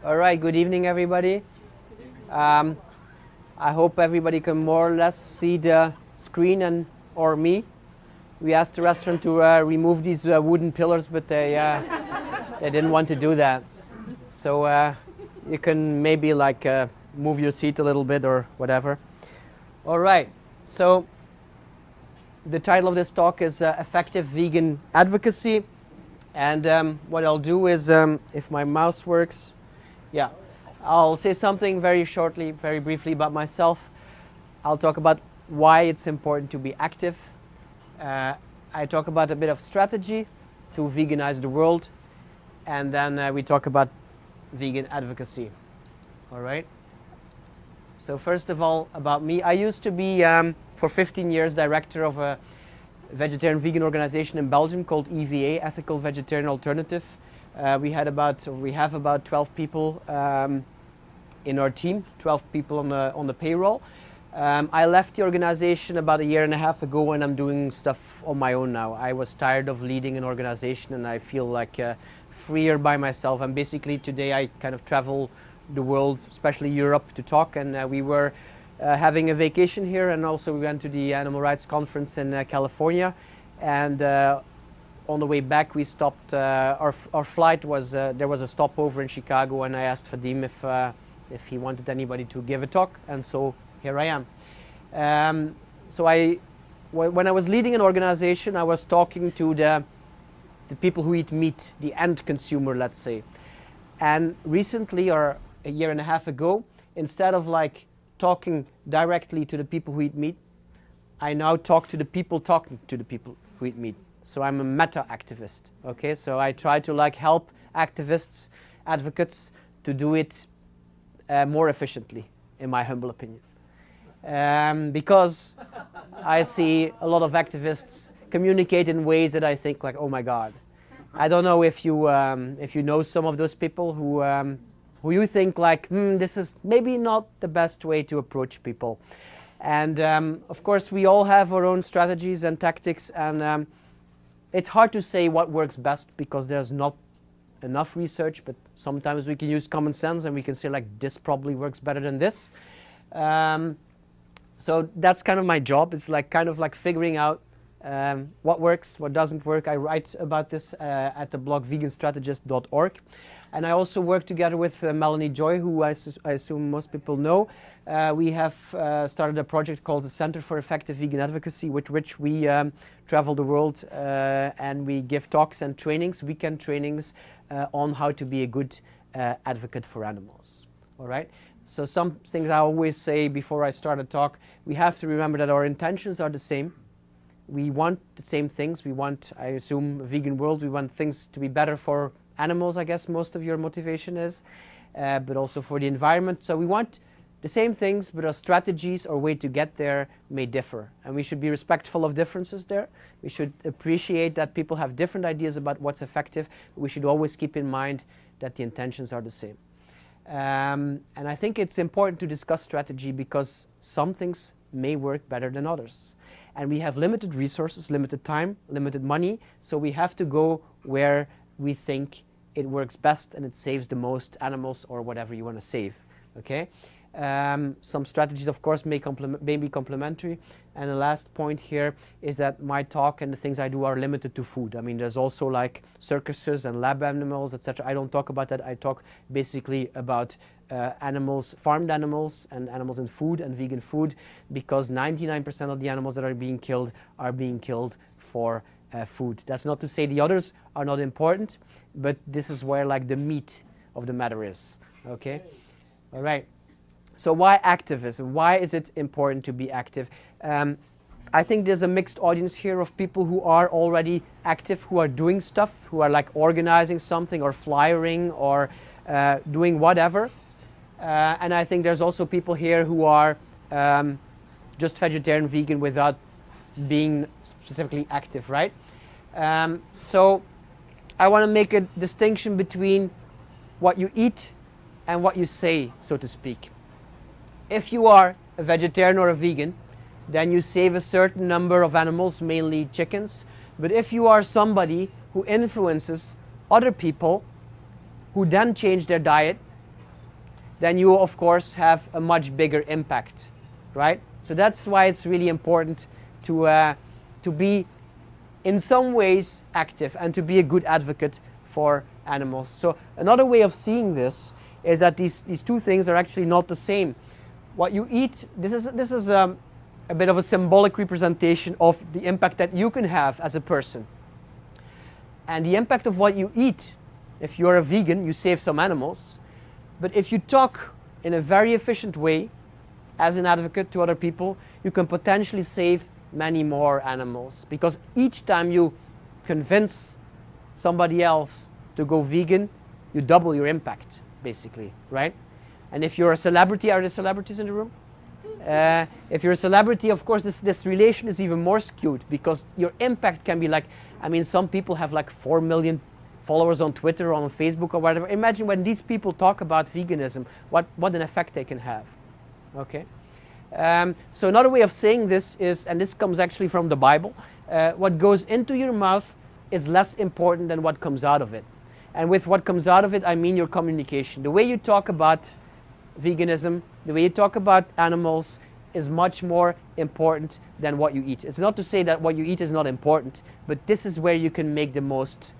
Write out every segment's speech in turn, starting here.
All right, good evening, everybody. I hope everybody can more or less see the screen and or me. We asked the restaurant to remove these wooden pillars, but they didn't want to do that. So you can maybe like move your seat a little bit or whatever. All right, so the title of this talk is Effective Vegan Advocacy. And what I'll do is, if my mouse works, yeah, I'll say something very shortly, very briefly about myself. I'll talk about why it's important to be active. I talk about a bit of strategy to veganize the world. And then we talk about vegan advocacy. All right? So first of all, about me. I used to be, for 15 years, director of a vegetarian vegan organization in Belgium called EVA, Ethical Vegetarian Alternative. We have about 12 people in our team, 12 people on the payroll. I left the organization about a year and a half ago, and I'm doing stuff on my own now. I was tired of leading an organization, and I feel like freer by myself. And basically today I kind of travel the world, especially Europe, to talk. And we were having a vacation here, and also we went to the Animal Rights Conference in California. And on the way back, we stopped. Our flight was there was a stopover in Chicago, and I asked Vadim if he wanted anybody to give a talk, and so here I am. When I was leading an organization, I was talking to the people who eat meat, the end consumer, let's say. And recently, or a year and a half ago, instead of like talking directly to the people who eat meat, I now talk to the people talking to the people who eat meat. So I'm a meta-activist, okay? So I try to like help activists, advocates to do it more efficiently, in my humble opinion. Because I see a lot of activists communicate in ways that I think like, oh my God. I don't know if you know some of those people who you think like, this is maybe not the best way to approach people. And of course, we all have our own strategies and tactics, and it's hard to say what works best because there's not enough research, but sometimes we can use common sense and we can say like, this probably works better than this. So that's kind of my job. It's like kind of like figuring out what works, what doesn't work. I write about this at the blog veganstrategist.org. And I also work together with Melanie Joy, who I assume most people know. We have started a project called the Center for Effective Vegan Advocacy, with which we travel the world and we give talks and trainings, weekend trainings, on how to be a good advocate for animals. All right? So some things I always say before I start a talk, we have to remember that our intentions are the same. We want the same things. We want, I assume, a vegan world. We want things to be better for animals, I guess most of your motivation is, but also for the environment. So we want the same things, but our strategies or way to get there may differ. And we should be respectful of differences there. We should appreciate that people have different ideas about what's effective. We should always keep in mind that the intentions are the same. And I think it's important to discuss strategy because some things may work better than others. And we have limited resources, limited time, limited money, so we have to go where we think it works best and it saves the most animals or whatever you want to save, okay? Some strategies, of course, may be complementary. And the last point here is that my talk and the things I do are limited to food. I mean, there's also like circuses and lab animals, etc. I don't talk about that. I talk basically about animals, farmed animals, and animals in food and vegan food, because 99% of the animals that are being killed for food. That's not to say the others are not important, but this is where like the meat of the matter is, okay? All right. So why activism? Why is it important to be active? I think there's a mixed audience here of people who are already active, who are doing stuff, who are like organizing something or flyering or doing whatever. And I think there's also people here who are just vegetarian, vegan without being specifically active, right? So I want to make a distinction between what you eat and what you say, so to speak. If you are a vegetarian or a vegan, then you save a certain number of animals, mainly chickens. But if you are somebody who influences other people who then change their diet, then you of course have a much bigger impact, right? So that's why it's really important to be in some ways active and to be a good advocate for animals. So another way of seeing this is that these two things are actually not the same. What you eat, this is a bit of a symbolic representation of the impact that you can have as a person. And the impact of what you eat, if you're a vegan, you save some animals. But if you talk in a very efficient way as an advocate to other people, you can potentially save many more animals. Because each time you convince somebody else to go vegan, you double your impact, basically, right? And if you're a celebrity, are there celebrities in the room? If you're a celebrity, of course, this relation is even more skewed because your impact can be like, I mean, some people have like 4 million followers on Twitter or on Facebook or whatever. Imagine when these people talk about veganism, what an effect they can have, okay? So another way of saying this is, and this comes actually from the Bible, what goes into your mouth is less important than what comes out of it. And with what comes out of it, I mean your communication. The way you talk about veganism, the way you talk about animals is much more important than what you eat. It's not to say that what you eat is not important, but this is where you can make the most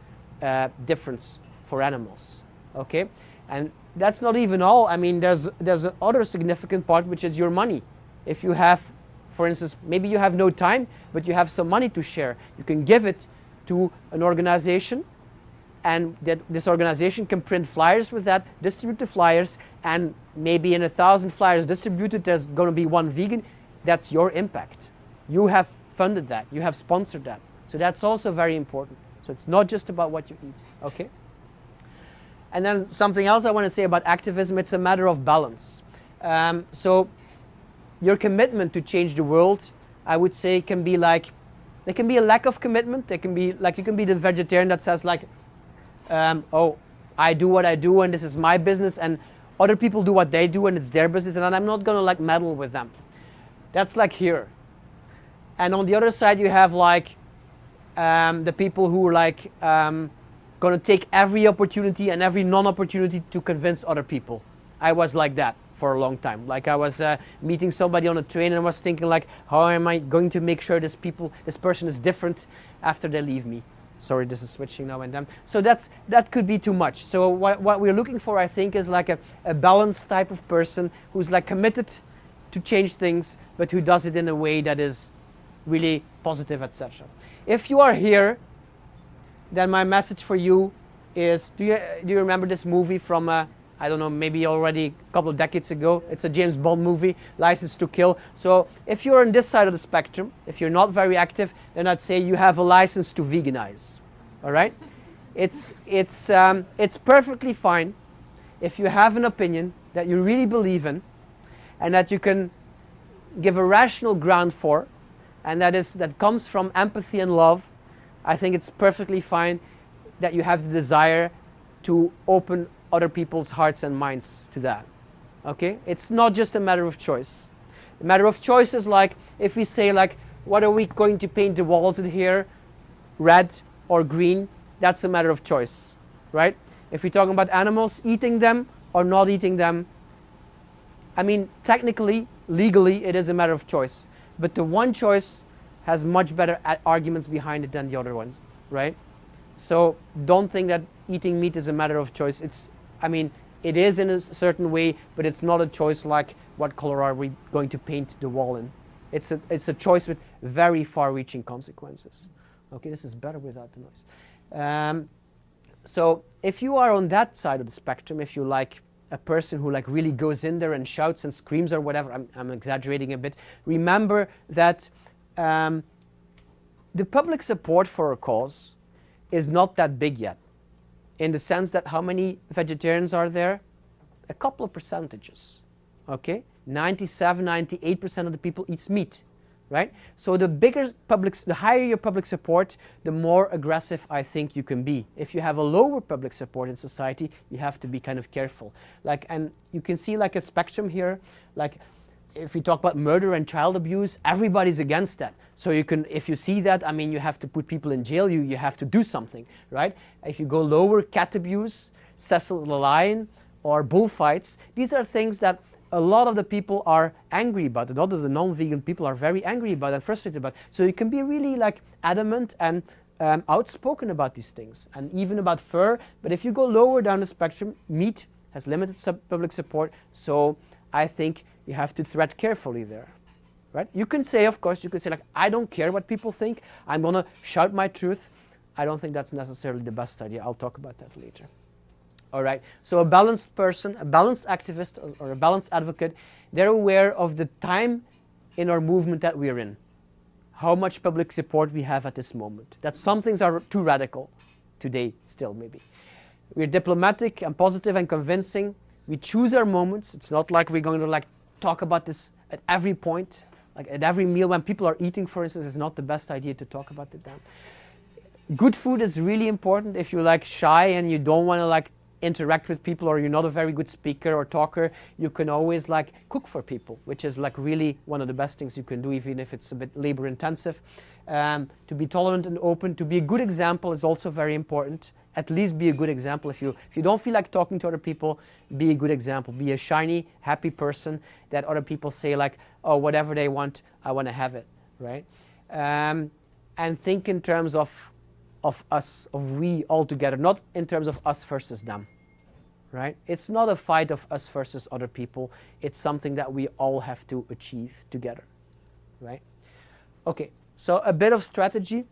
difference for animals, okay? And that's not even all. I mean, there's another significant part, which is your money. If you have, for instance, maybe you have no time, but you have some money to share, you can give it to an organization, and this organization can print flyers with that, distribute the flyers, and maybe in 1,000 flyers distributed, there's going to be one vegan. That's your impact. You have funded that. You have sponsored that. So that's also very important. So it's not just about what you eat, okay? And then something else I want to say about activism, it's a matter of balance. So your commitment to change the world, I would say, can be like, there can be a lack of commitment. There can be like, you can be the vegetarian that says like, oh, I do what I do and this is my business, and other people do what they do and it's their business, and I'm not going to like meddle with them. That's like here. And on the other side you have like the people who are like going to take every opportunity and every non-opportunity to convince other people. I was like that for a long time. Like I was meeting somebody on a train and I was thinking like, how am I going to make sure this person is different after they leave me? Sorry, this is switching now and then. So that could be too much. So what we're looking for, I think, is like a balanced type of person who's like committed to change things, but who does it in a way that is really positive, etc. If you are here, then my message for you is, do you remember this movie from, I don't know, maybe already a couple of decades ago? It's a James Bond movie, License to Kill. So if you're on this side of the spectrum, if you're not very active, then I'd say you have a license to veganize, all right? It's perfectly fine if you have an opinion that you really believe in and that you can give a rational ground for, and that comes from empathy and love. I think it's perfectly fine that you have the desire to open other people's hearts and minds to that, okay? It's not just a matter of choice. The matter of choice is like, if we say like, what are we going to paint the walls in here, red or green? That's a matter of choice, right? If we're talking about animals, eating them or not eating them, I mean, technically, legally, it is a matter of choice. But the one choice has much better arguments behind it than the other ones, right? So don't think that eating meat is a matter of choice. I mean, it is in a certain way, but it's not a choice like what color are we going to paint the wall in. It's a choice with very far-reaching consequences. Okay, this is better without the noise. So if you are on that side of the spectrum, if you like a person who like really goes in there and shouts and screams or whatever, I'm exaggerating a bit, remember that the public support for a cause is not that big yet, in the sense that how many vegetarians are there? A couple of percentages, okay? 97, 98% of the people eats meat, right? So the higher your public support, the more aggressive I think you can be. If you have a lower public support in society, you have to be kind of careful. Like, and you can see like a spectrum here, like if we talk about murder and child abuse, everybody's against that. So you can, if you see that, I mean, you have to put people in jail, you have to do something, right? If you go lower, cat abuse, Cecil the Lion, or bullfights. These are things that a lot of the people are angry about. A lot of the non-vegan people are very angry about and frustrated about. So you can be really like adamant and outspoken about these things, and even about fur. But if you go lower down the spectrum, meat has limited public support. So I think you have to tread carefully there. Right? You can say, of course, you can say like, I don't care what people think. I'm going to shout my truth. I don't think that's necessarily the best idea. I'll talk about that later. All right. So a balanced person, a balanced activist, or a balanced advocate, they're aware of the time in our movement that we're in. How much public support we have at this moment. That some things are too radical today still, maybe. We're diplomatic and positive and convincing. We choose our moments. It's not like we're going to like talk about this at every point. Like at every meal when people are eating, for instance, it's not the best idea to talk about it then. Good food is really important. If you're like shy and you don't want to like interact with people, or you're not a very good speaker or talker, you can always like cook for people, which is like really one of the best things you can do, even if it's a bit labor intensive. To be tolerant and open, to be a good example is also very important. At least be a good example. If you don't feel like talking to other people, be a good example. Be a shiny, happy person that other people say like, oh, whatever they want, I want to have it, right? And think in terms of us, of we all together, not in terms of us versus them, right? It's not a fight of us versus other people. It's something that we all have to achieve together, right? Okay, so a bit of strategy.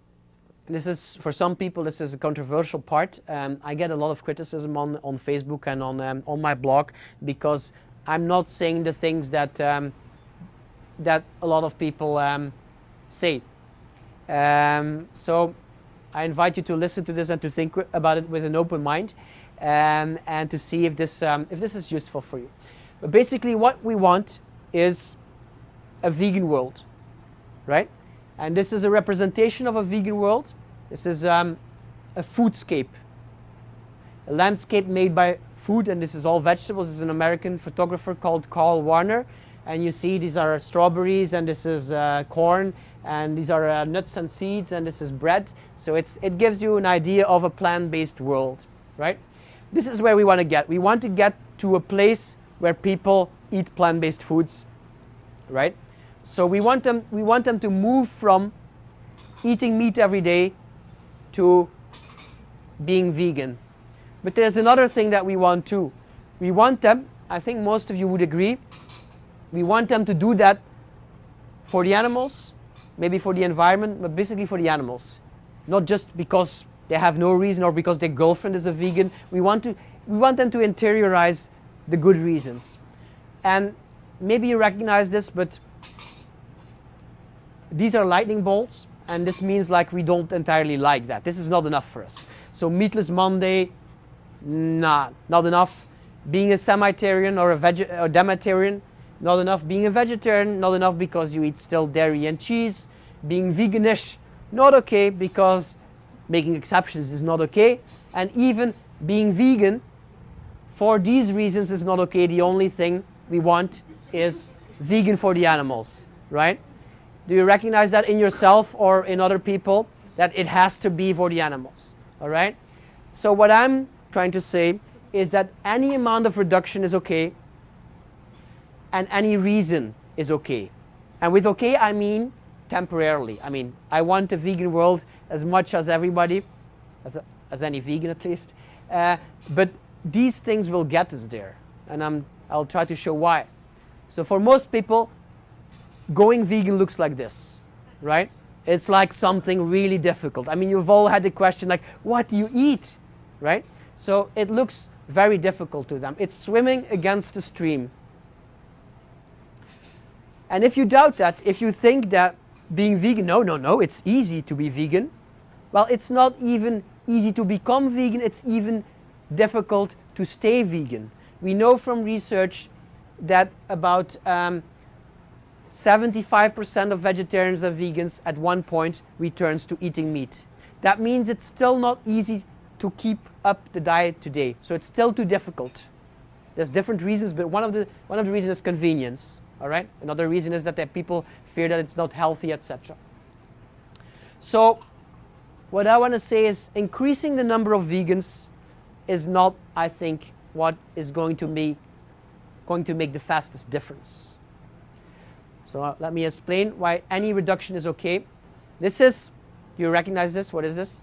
This is, for some people, this is a controversial part. I get a lot of criticism on Facebook and on my blog, because I'm not saying the things that that a lot of people say. So I invite you to listen to this and to think about it with an open mind, and to see if this is useful for you. But basically, what we want is a vegan world, right? And this is a representation of a vegan world. This is a foodscape, a landscape made by food, and this is all vegetables. This is an American photographer called Carl Warner. And you see these are strawberries, and this is corn, and these are nuts and seeds, and this is bread. So it gives you an idea of a plant-based world, right? This is where we want to get. We want to get to a place where people eat plant-based foods, right? So we want them to move from eating meat every day to being vegan. But there's another thing that we want too. We want them, I think most of you would agree, we want them to do that for the animals, maybe for the environment, but basically for the animals. Not just because they have no reason or because their girlfriend is a vegan. We want them to interiorize the good reasons. And maybe you recognize this, but these are lightning bolts, and this means like we don't entirely like that. This is not enough for us. So Meatless Monday, nah, not enough. Being a semitarian or a demitarian, not enough. Being a vegetarian, not enough because you eat still dairy and cheese. Being veganish, not okay because making exceptions is not okay. And even being vegan, for these reasons, is not okay. The only thing we want is vegan for the animals, right? Do you recognize that in yourself or in other people, that it has to be for the animals, all right? So what I'm trying to say is that any amount of reduction is okay, and any reason is okay. And with okay, I mean temporarily. I mean, I want a vegan world as much as everybody, as any vegan at least, but these things will get us there, and I'll try to show why. So for most people, going vegan looks like this, right? It's like something really difficult. I mean, you've all had the question like, what do you eat, right? So it looks very difficult to them. It's swimming against the stream. And if you doubt that, if you think that being vegan, no, it's easy to be vegan. Well, it's not even easy to become vegan. It's even difficult to stay vegan. We know from research that about 75% of vegetarians and vegans at one point returns to eating meat. That means it's still not easy to keep up the diet today. So it's still too difficult. There's different reasons, but one of the reasons is convenience. All right. Another reason is that people fear that it's not healthy, etc. So what I want to say is increasing the number of vegans is not, I think, what is going to make the fastest difference. So let me explain why any reduction is okay. This is, you recognize this? What is this?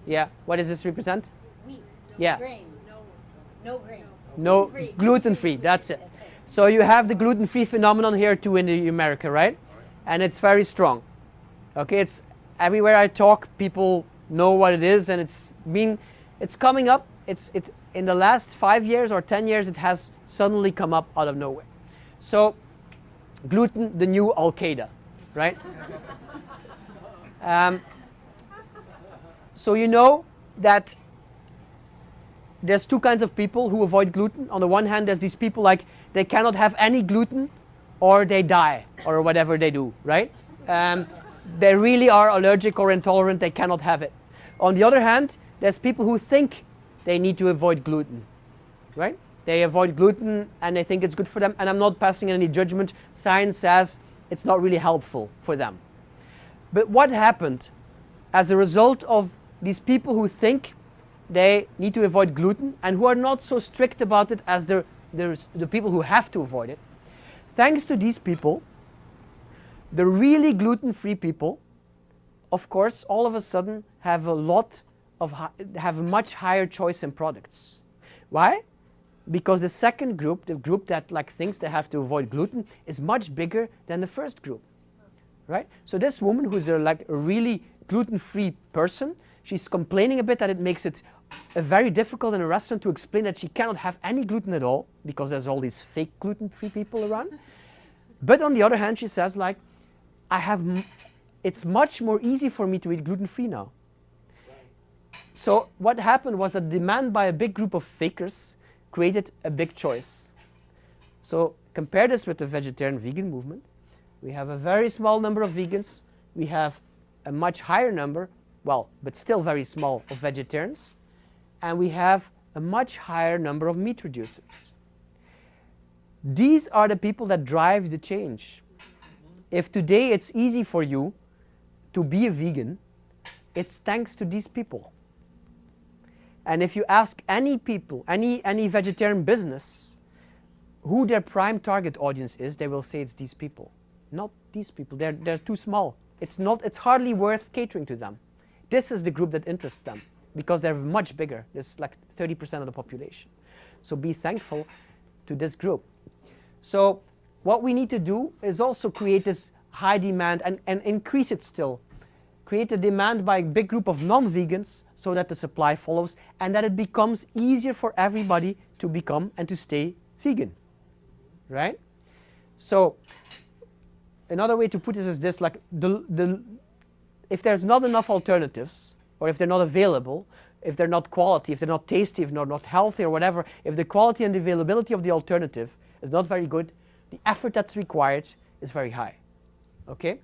Yeah, what does this represent? Wheat. Yeah. Grains. No grains. No, gluten-free, that's it. So you have the gluten-free phenomenon here too in America, right? And it's very strong. Okay, it's everywhere I talk, people know what it is, and it's coming up. It's in the last 5 years or 10 years, it has suddenly come up out of nowhere. So gluten, the new Al-Qaeda, right? So you know that there's two kinds of people who avoid gluten. On the one hand, there's these people like they cannot have any gluten or they die or whatever they do, right? They really are allergic or intolerant, they cannot have it. On the other hand, there's people who think they need to avoid gluten, right? They avoid gluten and they think it's good for them, and I'm not passing any judgment. Science says it's not really helpful for them. But what happened as a result of these people who think they need to avoid gluten and who are not so strict about it as the people who have to avoid it? Thanks to these people, the really gluten-free people, of course, all of a sudden have a much higher choice in products. Why? Because the second group, the group that like thinks they have to avoid gluten, is much bigger than the first group, right? So this woman who's like a really gluten-free person, she's complaining a bit that it makes it very difficult in a restaurant to explain that she cannot have any gluten at all because there's all these fake gluten-free people around. But on the other hand, she says like, it's much more easy for me to eat gluten-free now. So what happened was that demand by a big group of fakers created a big choice. So compare this with the vegetarian vegan movement. We have a very small number of vegans. We have a much higher number, well, but still very small, of vegetarians. And we have a much higher number of meat reducers. These are the people that drive the change. If today it's easy for you to be a vegan, it's thanks to these people. And if you ask any people, any vegetarian business, who their prime target audience is, they will say it's these people. Not these people. They're too small. It's hardly worth catering to them. This is the group that interests them because they're much bigger. It's like 30% of the population. So be thankful to this group. So what we need to do is also create this high demand and increase it still. Create a demand by a big group of non-vegans so that the supply follows and that it becomes easier for everybody to become and to stay vegan, right? So another way to put this is this, like if there's not enough alternatives, or if they're not available, if they're not quality, if they're not tasty, if they're not healthy or whatever, if the quality and the availability of the alternative is not very good, the effort that's required is very high, okay?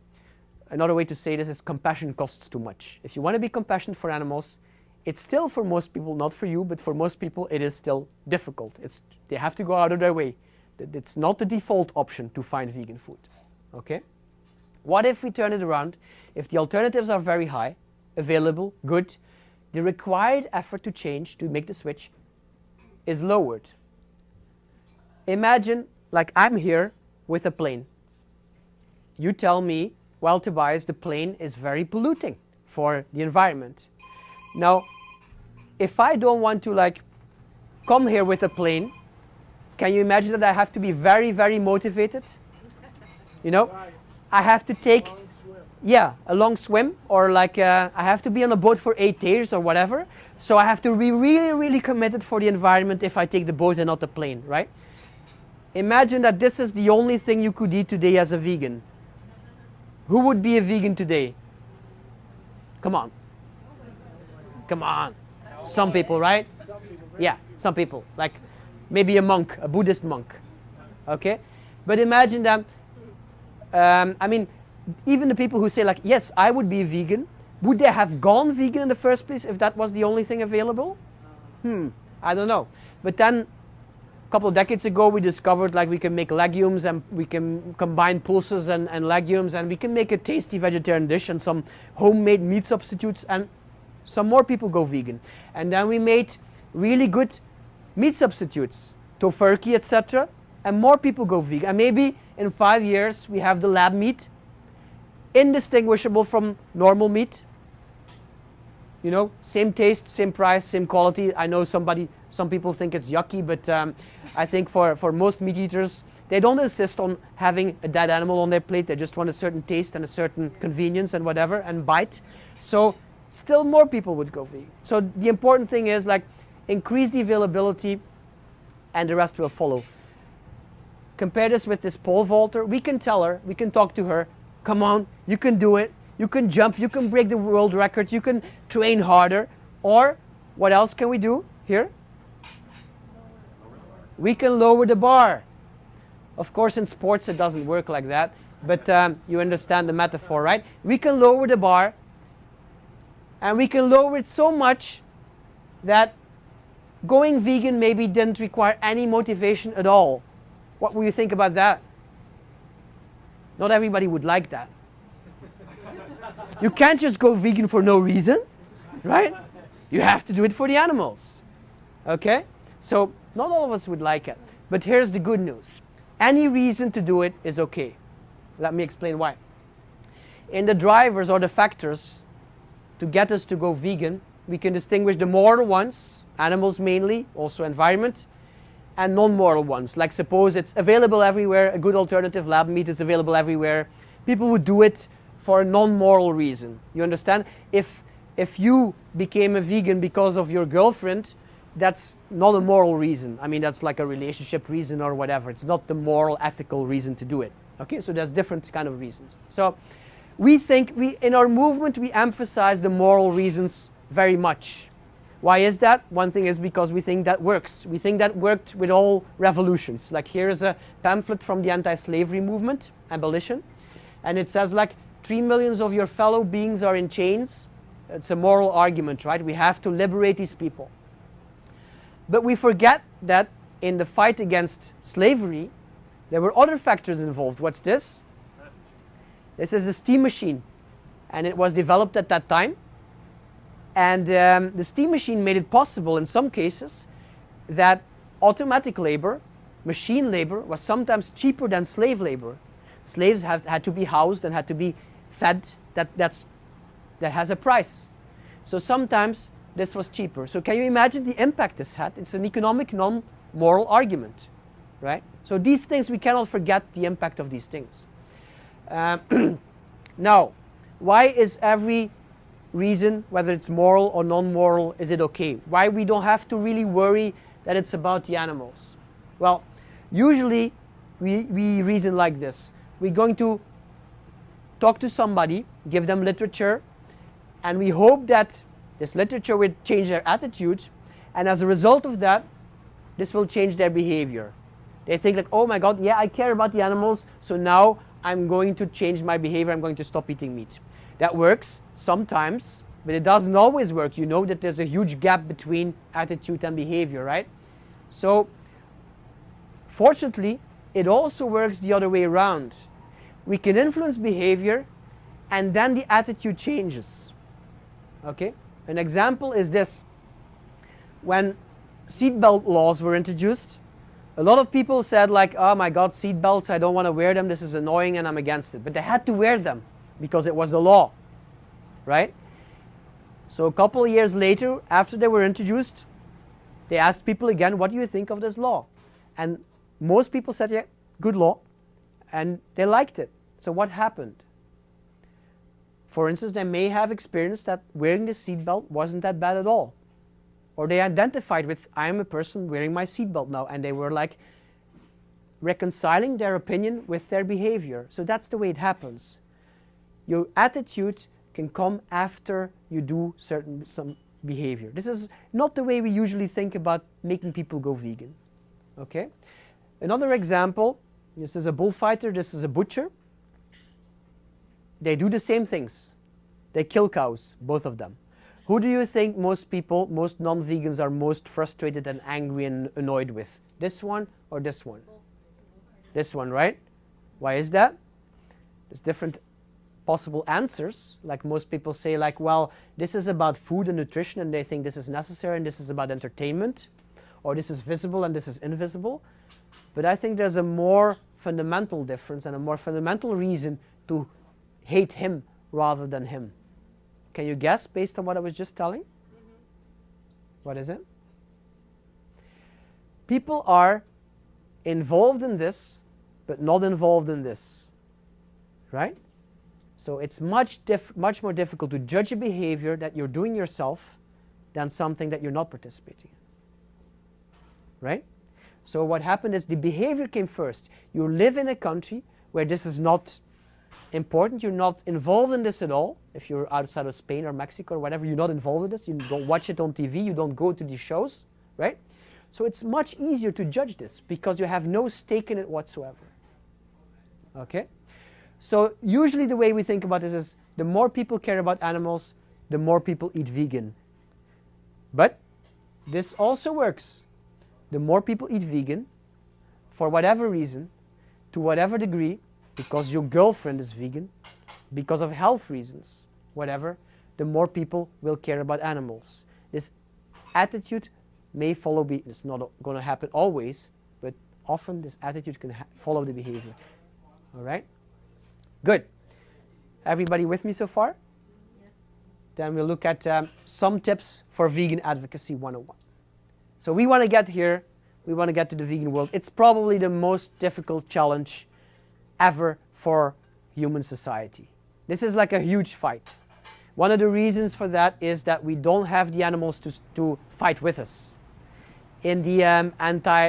Another way to say this is compassion costs too much. If you want to be compassionate for animals, it's still for most people, not for you, but for most people it is still difficult. They have to go out of their way. It's not the default option to find vegan food, okay? What if we turn it around? If the alternatives are very high, available, good, the required effort to change, to make the switch, is lowered. Imagine, like I'm here with a plane. You tell me, well, Tobias, the plane is very polluting for the environment. Now, if I don't want to like come here with a plane, can you imagine that I have to be very, very motivated? You know, I have to take, a long swim, or like I have to be on a boat for 8 days or whatever. So I have to be really, really committed for the environment if I take the boat and not the plane, right? Imagine that this is the only thing you could eat today as a vegan. Who would be a vegan today? Come on. Come on. Some people, right? Yeah, some people. Like maybe a monk, a Buddhist monk. Okay? But imagine that, I mean, even the people who say like, yes, I would be a vegan, would they have gone vegan in the first place if that was the only thing available? I don't know. But then a couple of decades ago we discovered like we can make legumes and we can combine pulses and legumes and we can make a tasty vegetarian dish and some homemade meat substitutes, and some more people go vegan. And then we made really good meat substitutes, tofurkey, etc., and more people go vegan. And maybe in 5 years we have the lab meat, indistinguishable from normal meat. You know, same taste, same price, same quality. I know some people think it's yucky, but I think for most meat eaters, they don't insist on having a dead animal on their plate. They just want a certain taste and a certain convenience and whatever, and bite. So still more people would go vegan. So the important thing is like increase the availability and the rest will follow. Compare this with this pole vaulter. We can tell her, we can talk to her, come on, you can do it. You can jump, you can break the world record, you can train harder. Or what else can we do here? We can lower the bar. Of course, in sports it doesn't work like that, but you understand the metaphor, right? We can lower the bar, and we can lower it so much that going vegan maybe didn't require any motivation at all. What will you think about that? Not everybody would like that. You can't just go vegan for no reason, right? You have to do it for the animals. Okay? So not all of us would like it. But here's the good news. Any reason to do it is okay. Let me explain why. In the drivers or the factors to get us to go vegan, we can distinguish the moral ones, animals mainly, also environment, and non-moral ones. Like suppose it's available everywhere, a good alternative lab meat is available everywhere. People would do it for a non-moral reason. You understand? If you became a vegan because of your girlfriend, that's not a moral reason. I mean, that's like a relationship reason or whatever. It's not the moral, ethical reason to do it. Okay, so there's different kind of reasons. So we think, in our movement, we emphasize the moral reasons very much. Why is that? One thing is because we think that works. We think that worked with all revolutions. Like here's a pamphlet from the anti-slavery movement, abolition, and it says like 3 million of your fellow beings are in chains. It's a moral argument, right? We have to liberate these people. But we forget that in the fight against slavery, there were other factors involved. What's this? This is a steam machine, and it was developed at that time. And the steam machine made it possible in some cases that automatic labor, machine labor, was sometimes cheaper than slave labor. Slaves had to be housed and had to be fed. That has a price. So sometimes this was cheaper. So can you imagine the impact this had? It's an economic, non-moral argument, right? So these things, we cannot forget the impact of these things. Now, why is every reason, whether it's moral or non-moral, is it okay? Why we don't have to really worry that it's about the animals? Well, usually we reason like this. We're going to talk to somebody, give them literature, and we hope that this literature will change their attitude, and as a result of that, this will change their behavior. They think like, oh my God, yeah, I care about the animals, so now I'm going to change my behavior, I'm going to stop eating meat. That works sometimes, but it doesn't always work. You know that there's a huge gap between attitude and behavior, right? So, fortunately, it also works the other way around. We can influence behavior, and then the attitude changes. Okay? An example is this. When seatbelt laws were introduced, a lot of people said like, oh my God, seatbelts, I don't want to wear them, this is annoying and I'm against it. But they had to wear them because it was the law, right? So a couple of years later, after they were introduced, they asked people again, what do you think of this law? And most people said, yeah, good law. And they liked it. So what happened? For instance, they may have experienced that wearing the seatbelt wasn't that bad at all. Or they identified with, I am a person wearing my seatbelt now, and they were like reconciling their opinion with their behavior. So that's the way it happens. Your attitude can come after you do some behavior. This is not the way we usually think about making people go vegan. Okay? Another example, this is a bullfighter, this is a butcher. They do the same things. They kill cows, both of them. Who do you think most people, most non-vegans are most frustrated and angry and annoyed with? This one or this one? This one, right? Why is that? There's different possible answers. Like most people say, like, well, this is about food and nutrition, and they think this is necessary, and this is about entertainment, or this is visible and this is invisible. But I think there's a more fundamental difference and a more fundamental reason to hate him rather than him. Can you guess based on what I was just telling? What is it? People are involved in this, but not involved in this. Right? So it's much more difficult to judge a behavior that you're doing yourself than something that you're not participating in. Right? So what happened is the behavior came first. You live in a country where this is not important. You're not involved in this at all. If you're outside of Spain or Mexico or whatever, you're not involved in this. You don't watch it on TV. You don't go to these shows. Right? So it's much easier to judge this because you have no stake in it whatsoever. Okay? So usually the way we think about this is the more people care about animals, the more people eat vegan. But this also works. The more people eat vegan, for whatever reason, to whatever degree, because your girlfriend is vegan, because of health reasons, whatever, the more people will care about animals. This attitude may follow, it's not going to happen always, but often this attitude can follow the behavior. All right? Good. Everybody with me so far? Yes. Then we'll look at some tips for vegan advocacy 101. So we want to get here. We want to get to the vegan world. It's probably the most difficult challenge ever for human society. This is like a huge fight. One of the reasons for that is that we don't have the animals to fight with us. In the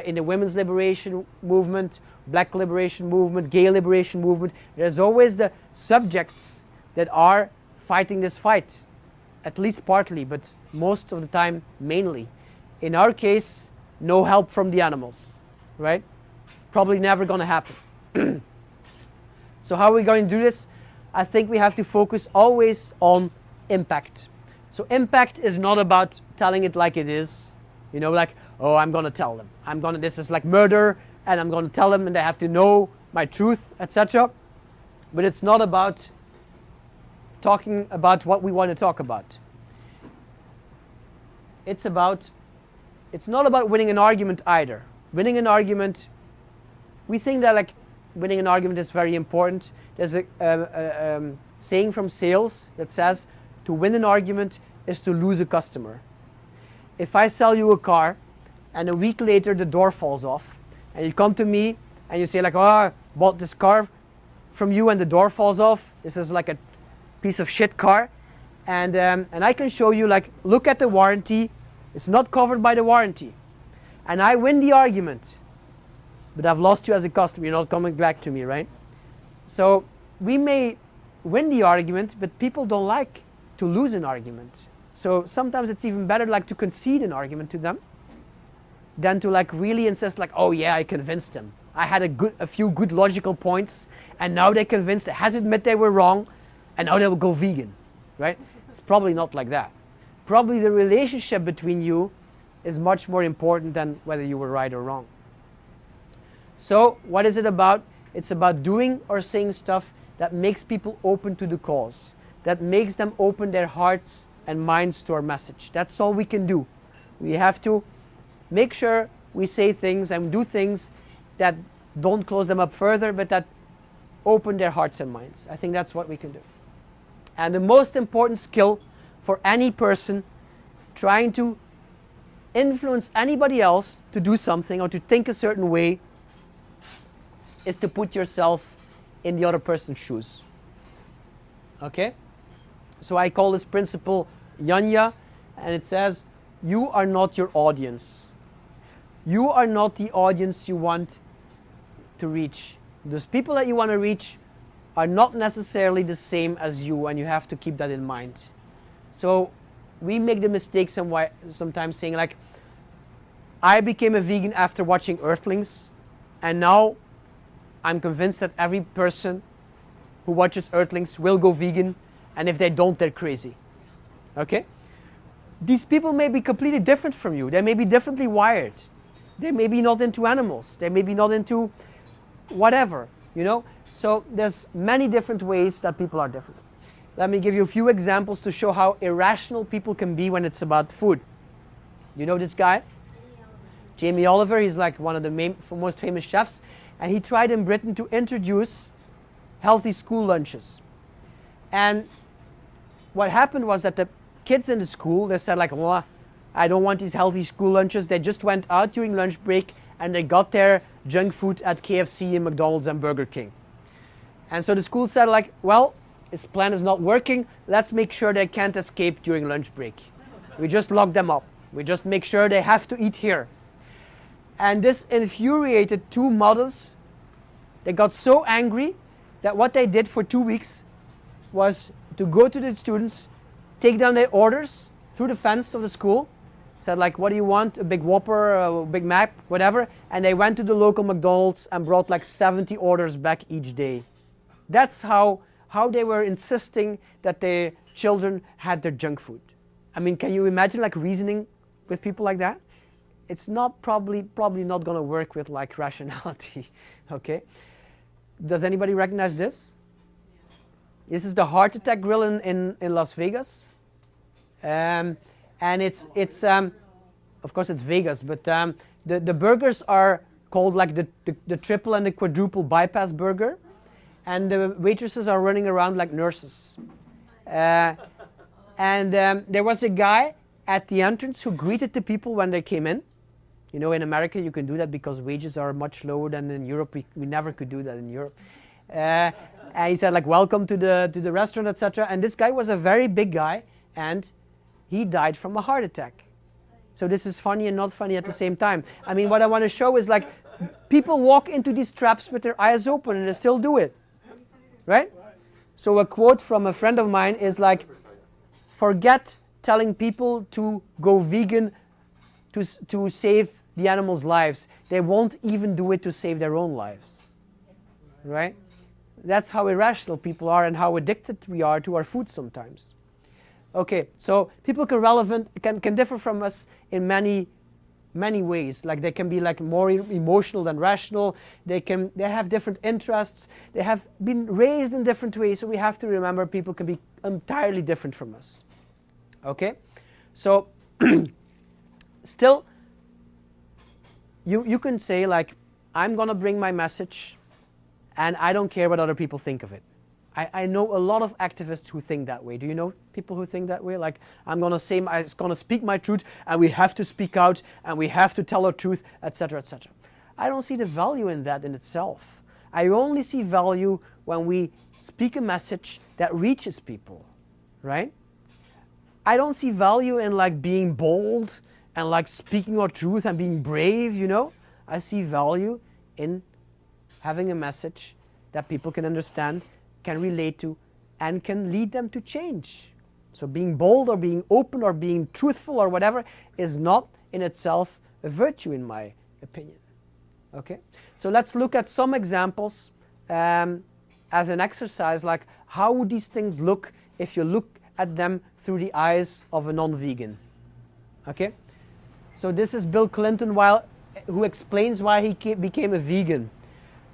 in the women's liberation movement, black liberation movement, gay liberation movement, there's always the subjects that are fighting this fight, at least partly, but most of the time mainly. In our case, no help from the animals, right? Probably never going to happen. So how are we going to do this? I think we have to focus always on impact. So impact is not about telling it like it is, you know, like, oh, I'm going to tell them. This is like murder, and I'm going to tell them, and they have to know my truth, etc. But it's not about talking about what we want to talk about. It's not about winning an argument either. Winning an argument, we think that like winning an argument is very important. There's a saying from sales that says to win an argument is to lose a customer. If I sell you a car and a week later the door falls off and you come to me and you say like, oh, I bought this car from you and the door falls off, this is like a piece of shit car, and I can show you like, look at the warranty, it's not covered by the warranty, and I win the argument, but I've lost you as a customer, you're not coming back to me, right? So we may win the argument, but people don't like to lose an argument. So sometimes it's even better like to concede an argument to them than to like really insist like, oh yeah, I convinced them. I had a few good logical points, and now they're convinced, they had to admit they were wrong, and now they will go vegan, right? It's probably not like that. Probably the relationship between you is much more important than whether you were right or wrong. So what is it about? It's about doing or saying stuff that makes people open to the cause, that makes them open their hearts and minds to our message. That's all we can do. We have to make sure we say things and do things that don't close them up further, but that open their hearts and minds. I think that's what we can do. And the most important skill for any person trying to influence anybody else to do something or to think a certain way is to put yourself in the other person's shoes. Okay? So I call this principle Yanya, and it says, you are not your audience. You are not the audience you want to reach. Those people that you want to reach are not necessarily the same as you, and you have to keep that in mind. So we make the mistake sometimes saying like, I became a vegan after watching Earthlings, and now I'm convinced that every person who watches Earthlings will go vegan, and if they don't, they're crazy. Okay? These people may be completely different from you. They may be differently wired. They may be not into animals. They may be not into whatever, you know? So there's many different ways that people are different. Let me give you a few examples to show how irrational people can be when it's about food. You know this guy? Jamie Oliver. He's like one of the most famous chefs. And he tried in Britain to introduce healthy school lunches. And what happened was that the kids in the school, they said like, well, I don't want these healthy school lunches. They just went out during lunch break and they got their junk food at KFC and McDonald's and Burger King. And so the school said like, well, this plan is not working. Let's make sure they can't escape during lunch break. We just lock them up. We just make sure they have to eat here. And this infuriated two mothers. They got so angry that what they did for 2 weeks was to go to the students, take down their orders through the fence of the school, said like, what do you want? A big Whopper, a Big Mac, whatever. And they went to the local McDonald's and brought like 70 orders back each day. That's how they were insisting that their children had their junk food. I mean, can you imagine like reasoning with people like that? It's not probably not going to work with like rationality. Okay. Does anybody recognize this? This is the Heart Attack Grill in Las Vegas. And it's of course it's Vegas, but the burgers are called like the triple and the quadruple bypass burger. And the waitresses are running around like nurses. There was a guy at the entrance who greeted the people when they came in. You know, in America you can do that because wages are much lower than in Europe. We never could do that in Europe. And he said like, welcome to the restaurant, etc. And this guy was a very big guy, and he died from a heart attack. So this is funny and not funny at the same time. I mean, what I want to show is like, people walk into these traps with their eyes open and they still do it. Right? So a quote from a friend of mine is like, forget telling people to go vegan to save the animals' lives. They won't even do it to save their own lives. Right? That's how irrational people are and how addicted we are to our food sometimes. Okay, so people can differ from us in many ways. Like they can be like more emotional than rational. They have different interests. They have been raised in different ways. So we have to remember people can be entirely different from us. Okay, so still, you can say like, I'm gonna bring my message, and I don't care what other people think of it. I know a lot of activists who think that way. Do you know people who think that way? Like, I'm gonna speak my truth, and we have to speak out, and we have to tell our truth, etc., etc. I don't see the value in that in itself. I only see value when we speak a message that reaches people, right? I don't see value in like being bold and like speaking our truth and being brave, you know? I see value in having a message that people can understand, can relate to, and can lead them to change. So being bold or being open or being truthful or whatever is not in itself a virtue in my opinion. Okay? So let's look at some examples as an exercise, like how would these things look if you look at them through the eyes of a non-vegan. Okay? So this is Bill Clinton who explains why he became a vegan.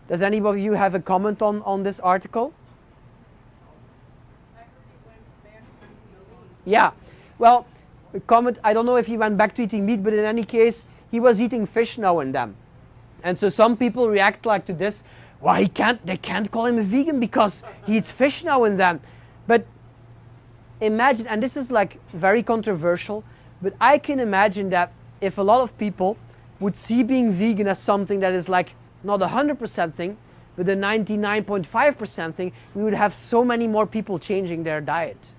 Does anybody of you have a comment on this article? Yeah, well, a comment, I don't know if he went back to eating meat, but in any case, he was eating fish now and then. And so some people react like to this, why they can't call him a vegan because he eats fish now and then. But imagine, and this is like very controversial, but I can imagine that if a lot of people would see being vegan as something that is like not 100% thing, but a 99.5% thing, we would have so many more people changing their diet.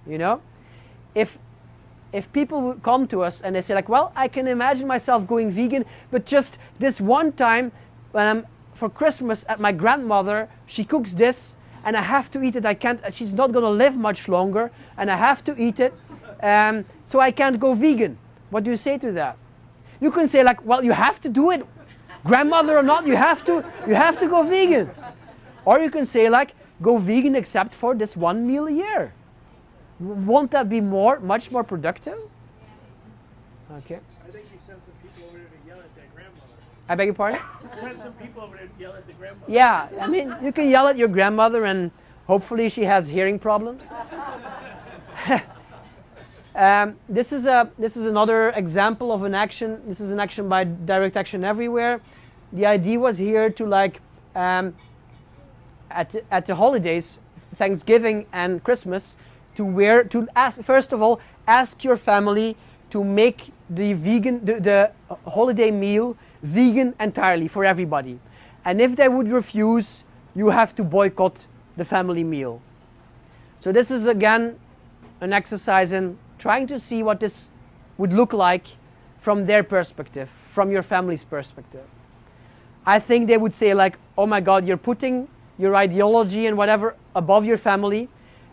You know, if people would come to us and they say like, well, I can imagine myself going vegan, but just this one time when I'm for Christmas at my grandmother, she cooks this and I have to eat it. She's not going to live much longer and I have to eat it, so I can't go vegan. What do you say to that? You can say like, well, you have to do it, grandmother or not, you have to go vegan. Or you can say like, go vegan except for this one meal a year. Won't that be much more productive? Okay. I think you sent some people over there to yell at that grandmother. I beg your pardon? Send some people over to yell at the grandmother. Yeah, I mean, you can yell at your grandmother and hopefully she has hearing problems. This is another example of an action. This is an action by Direct Action Everywhere. The idea was here to like, at the holidays, Thanksgiving and Christmas, to ask, first of all, ask your family to make the holiday meal vegan entirely for everybody. And if they would refuse, you have to boycott the family meal. So this is again an exercise in trying to see what this would look like from their perspective, from your family's perspective. I think they would say like, oh my God, you're putting your ideology and whatever above your family,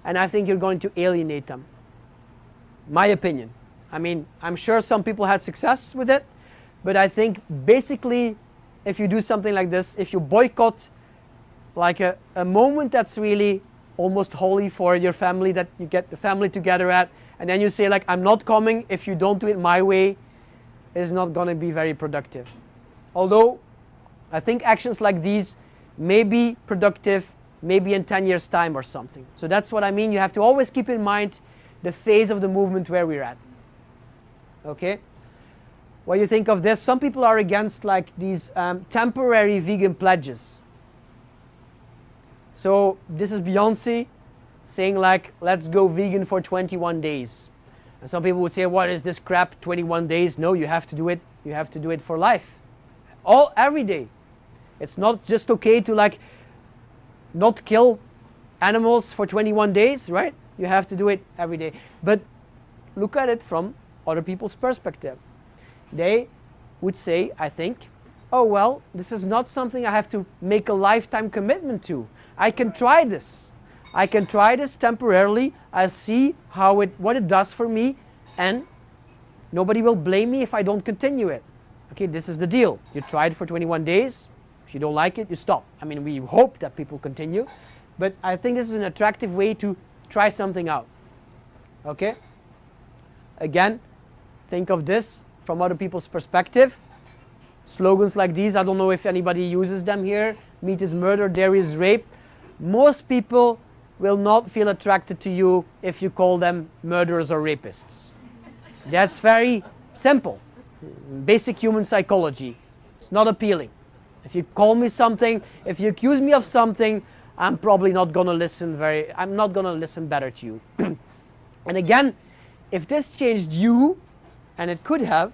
and I think you're going to alienate them. My opinion. I mean, I'm sure some people had success with it, but I think basically if you do something like this, if you boycott like a moment that's really almost holy for your family, that you get the family together at, and then you say like, I'm not coming if you don't do it my way, is not going to be very productive. Although I think actions like these may be productive maybe in 10 years time or something. So that's what I mean. You have to always keep in mind the phase of the movement where we're at. Okay? What do you think of this? Some people are against like these temporary vegan pledges. So this is Beyonce saying like, let's go vegan for 21 days. And some people would say, what is this crap, 21 days? No, you have to do it. You have to do it for life. Every day. It's not just okay to like not kill animals for 21 days, right? You have to do it every day. But look at it from other people's perspective. They would say, I think, oh well, this is not something I have to make a lifetime commitment to. I can try this. I can try this temporarily. I'll see what it does for me, and nobody will blame me if I don't continue it. Okay, this is the deal. You try it for 21 days. If you don't like it, you stop. I mean, we hope that people continue, but I think this is an attractive way to try something out. Okay? Again, think of this from other people's perspective. Slogans like these, I don't know if anybody uses them here. Meat is murder, dairy is rape. Most people will not feel attracted to you if you call them murderers or rapists. That's very simple. Basic human psychology. It's not appealing. If you call me something, if you accuse me of something, I'm probably not going to listen I'm not going to listen better to you. And again, if this changed you, and it could have,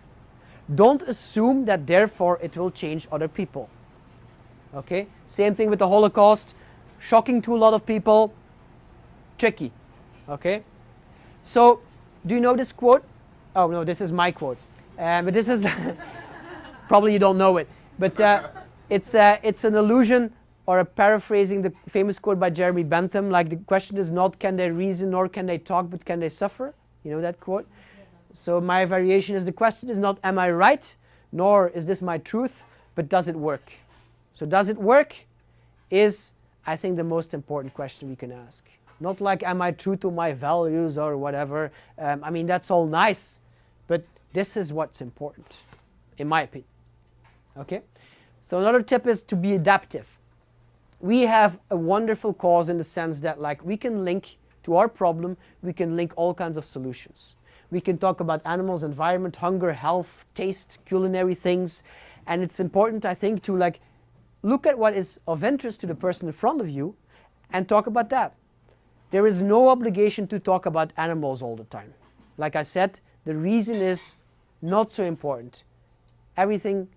don't assume that therefore it will change other people. Okay? Same thing with the Holocaust. Shocking to a lot of people. Tricky. Okay? So, do you know this quote? Oh no, this is my quote. But this is, probably you don't know it. But it's an allusion or a paraphrasing the famous quote by Jeremy Bentham, like the question is not can they reason nor can they talk, but can they suffer? You know that quote? So my variation is the question is not am I right, nor is this my truth, but does it work? So does it work is, I think, the most important question we can ask. Not like am I true to my values or whatever. I mean, that's all nice, but this is what's important, in my opinion. Okay? So another tip is to be adaptive. We have a wonderful cause in the sense that like we can link to our problem, we can link all kinds of solutions. We can talk about animals, environment, hunger, health, taste, culinary things. And it's important, I think, to like look at what is of interest to the person in front of you and talk about that. There is no obligation to talk about animals all the time. Like I said, the reason is not so important. Everything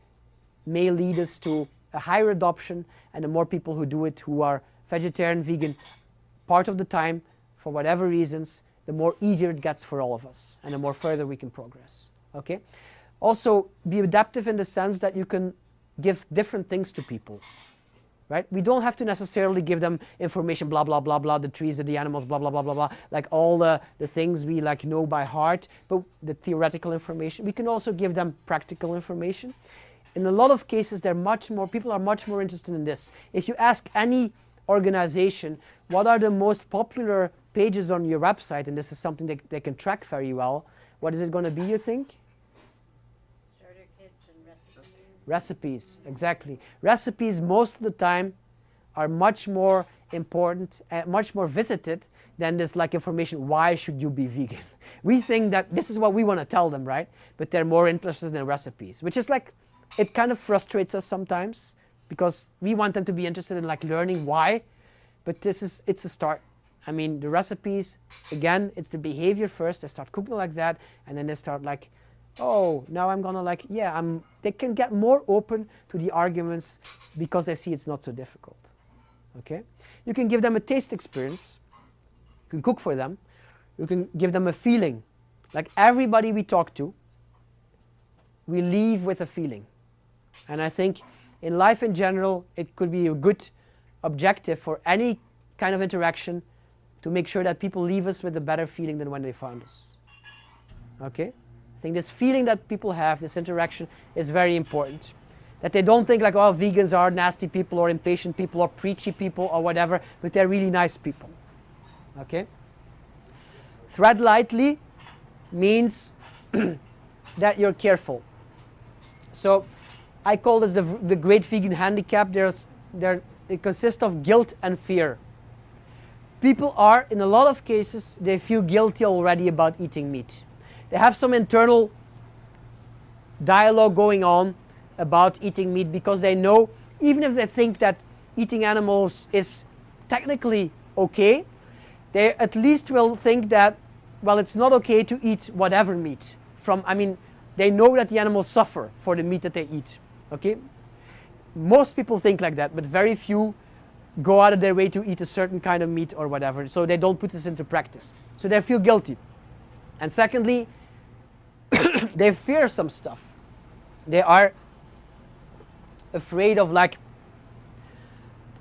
may lead us to a higher adoption, and the more people who do it, who are vegetarian, vegan, part of the time, for whatever reasons, the more easier it gets for all of us, and the more further we can progress. Okay? Also, be adaptive in the sense that you can give different things to people. Right? We don't have to necessarily give them information, blah, blah, blah, blah, the trees, the animals, blah, blah, blah, blah, blah, like all the things we like know by heart, but the theoretical information. We can also give them practical information. In a lot of cases, people are much more interested in this. If you ask any organization, what are the most popular pages on your website, and this is something that they can track very well, what is it going to be, you think? Starter kits and recipes. Recipes, exactly. Recipes most of the time are much more important, much more visited than this like information, why should you be vegan? We think that this is what we want to tell them, right? But they're more interested in recipes, which is like, it kind of frustrates us sometimes because we want them to be interested in like learning why, but it's a start. I mean, the recipes, again, it's the behavior first. They start cooking like that, and then they start like, oh, now I'm gonna like, yeah, they can get more open to the arguments because they see it's not so difficult. Okay? You can give them a taste experience. You can cook for them. You can give them a feeling. Like everybody we talk to, we leave with a feeling. And I think in life in general, it could be a good objective for any kind of interaction to make sure that people leave us with a better feeling than when they found us. Okay? I think this feeling that people have, this interaction, is very important. That they don't think like, oh, vegans are nasty people or impatient people or preachy people or whatever, but they're really nice people. Okay? Thread lightly means that you're careful. So I call this the great vegan handicap. It consists of guilt and fear. People are, in a lot of cases, they feel guilty already about eating meat. They have some internal dialogue going on about eating meat because they know, even if they think that eating animals is technically okay, they at least will think that, well, it's not okay to eat whatever meat. They know that the animals suffer for the meat that they eat. Okay? Most people think like that, but very few go out of their way to eat a certain kind of meat or whatever, so they don't put this into practice. So they feel guilty. And secondly, they fear some stuff. They are afraid of like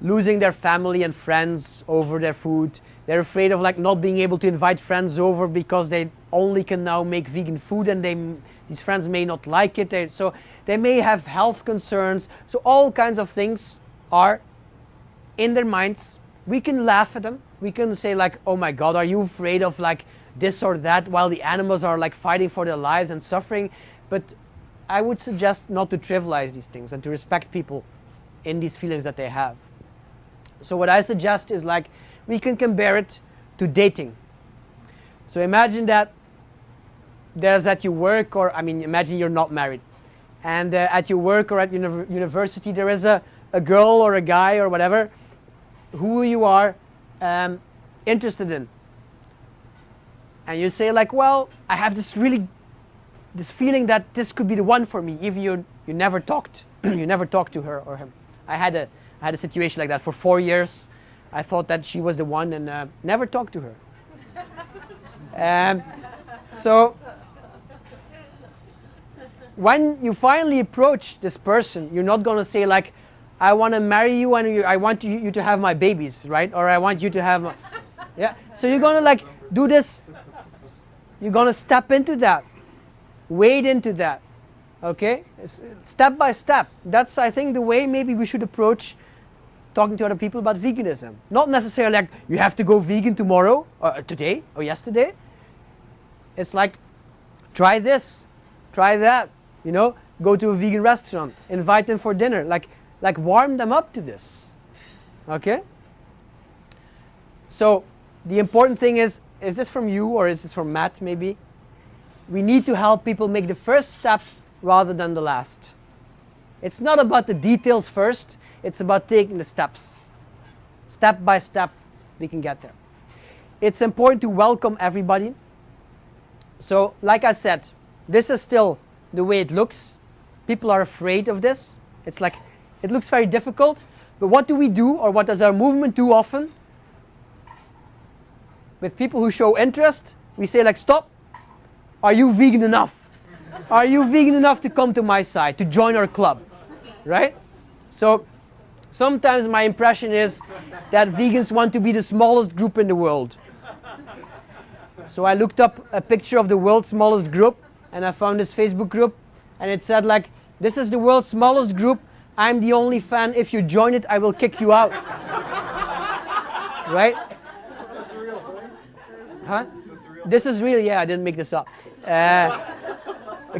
losing their family and friends over their food. They're afraid of like not being able to invite friends over because they only can now make vegan food and these friends may not like it. So they may have health concerns. So all kinds of things are in their minds. We can laugh at them. We can say like, oh my God, are you afraid of like this or that while the animals are like fighting for their lives and suffering? But I would suggest not to trivialize these things and to respect people in these feelings that they have. So what I suggest is like, we can compare it to dating. So imagine that there's at your work, or imagine you're not married. And at your work or at university, there is a girl or a guy or whatever who you are interested in. And you say like, well, I have this feeling that this could be the one for me, even you never talked, you never talked to her or him. I had a situation like that for 4 years. I thought that she was the one and never talked to her. So when you finally approach this person, you're not going to say like, I want to marry you and I want you to have my babies, right? Or I want you to have my... Yeah. So you're going to like do this. You're going to step into that. Wade into that. Okay? Step by step. That's, I think, the way maybe we should approach talking to other people about veganism. Not necessarily like, you have to go vegan tomorrow, or today, or yesterday. It's like, try this, try that, go to a vegan restaurant, invite them for dinner, like warm them up to this. Okay? So, the important thing is this from you, or is this from Matt, maybe? We need to help people make the first step rather than the last. It's not about the details first, it's about taking the steps. Step by step, we can get there. It's important to welcome everybody. So, like I said, this is still the way it looks. People are afraid of this. It's like, it looks very difficult, but what do we do, or what does our movement do often? With people who show interest, we say like, stop, are you vegan enough? Are you vegan enough to come to my side, to join our club, right? So, sometimes my impression is that vegans want to be the smallest group in the world. So I looked up a picture of the world's smallest group, and I found this Facebook group, and it said like, this is the world's smallest group, I'm the only fan, if you join it, I will kick you out. Right? That's a real thing? Huh? That's a real This is real, yeah, I didn't make this up.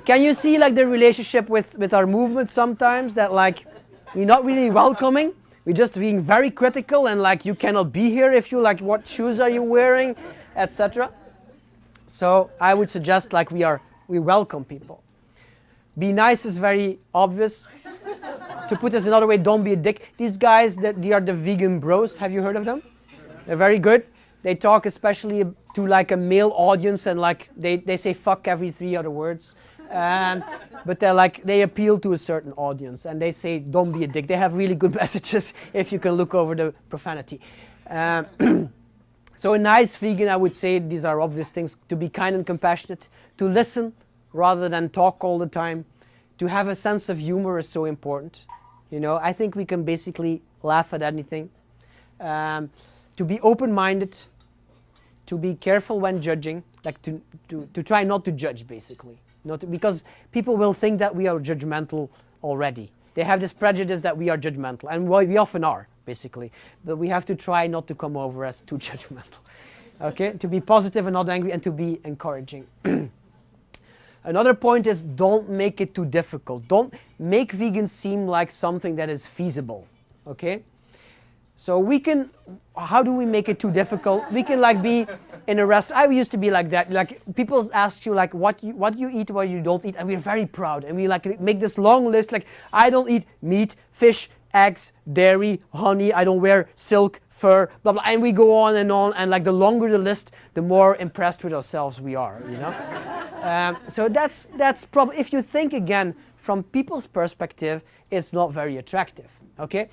Can you see like the relationship with our movement sometimes, that like we're not really welcoming, we're just being very critical, and like you cannot be here if you like, what shoes are you wearing, etc. So I would suggest like we welcome people. Be nice is very obvious. To put this another way, don't be a dick. These guys, they are the vegan bros. Have you heard of them? They're very good. They talk especially to like a male audience, and like they say fuck every 3 other words. But they appeal to a certain audience, and they say don't be a dick. They have really good messages if you can look over the profanity. So a nice vegan, I would say, these are obvious things: to be kind and compassionate, to listen rather than talk all the time, to have a sense of humor is so important. You know, I think we can basically laugh at anything. To be open-minded, to be careful when judging, like to try not to judge, basically. Because people will think that we are judgmental already. They have this prejudice that we are judgmental, and we often are, basically. But we have to try not to come over as too judgmental. Okay? To be positive and not angry, and to be encouraging. Another point is, don't make it too difficult. Don't make vegans seem like something that is feasible. Okay? So we can, how do we make it too difficult? We can like be in a restaurant. I used to be like that. Like people ask you like what you eat, what you don't eat, and we're very proud. And we like make this long list like, I don't eat meat, fish, eggs, dairy, honey, I don't wear silk, fur, blah, blah. And we go on, and like the longer the list, the more impressed with ourselves we are, you know? So that's probably, if you think again, from people's perspective, it's not very attractive, okay?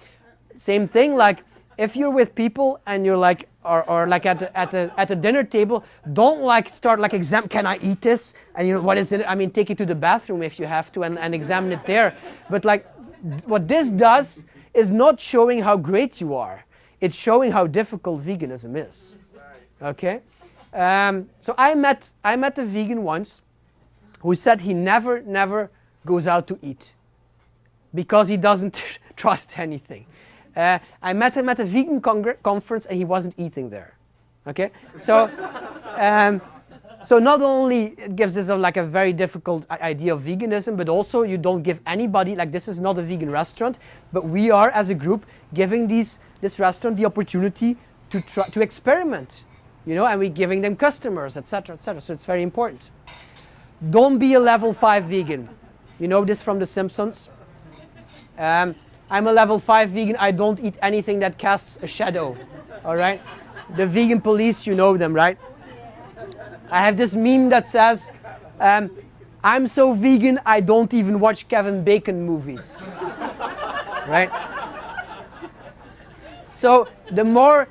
Same thing, like if you're with people and you're like, or like at the dinner table, don't like start like can I eat this? And you know, what is it? I mean, take it to the bathroom if you have to and examine it there. But like what this does is not showing how great you are. It's showing how difficult veganism is. Okay? So I met a vegan once who said he never goes out to eat because he doesn't trust anything. I met him at a vegan conference and he wasn't eating there. Okay? So, so not only it gives us like a very difficult idea of veganism, but also you don't give anybody, like this is not a vegan restaurant, but we are as a group giving this restaurant the opportunity to experiment, you know, and we're giving them customers, etc., etc. So it's very important. Don't be a level 5 vegan. You know this from The Simpsons. I'm a level 5 vegan. I don't eat anything that casts a shadow. All right? The vegan police, you know them, right? I have this meme that says, I'm so vegan, I don't even watch Kevin Bacon movies. Right? So the more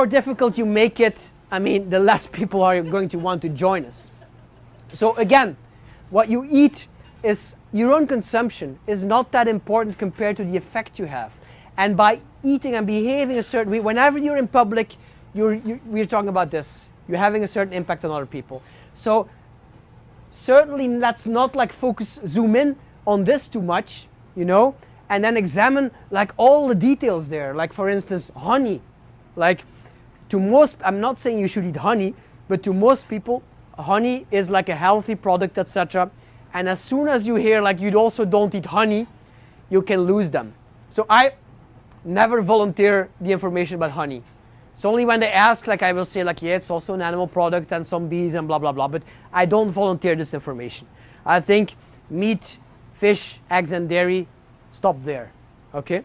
difficult you make it, I mean, the less people are going to want to join us. So again, what you eat is your own consumption is not that important compared to the effect you have. And by eating and behaving a certain way, whenever you're in public, we're talking about this, you're having a certain impact on other people. So certainly let's not like zoom in on this too much, you know, and then examine like all the details there. Like for instance, honey. Like to most, I'm not saying you should eat honey, but to most people, honey is like a healthy product, etc. And as soon as you hear like you also don't eat honey, you can lose them. So I never volunteer the information about honey. It's only when they ask, like I will say like, yeah, it's also an animal product and some bees and blah, blah, blah. But I don't volunteer this information. I think meat, fish, eggs and dairy, stop there. Okay?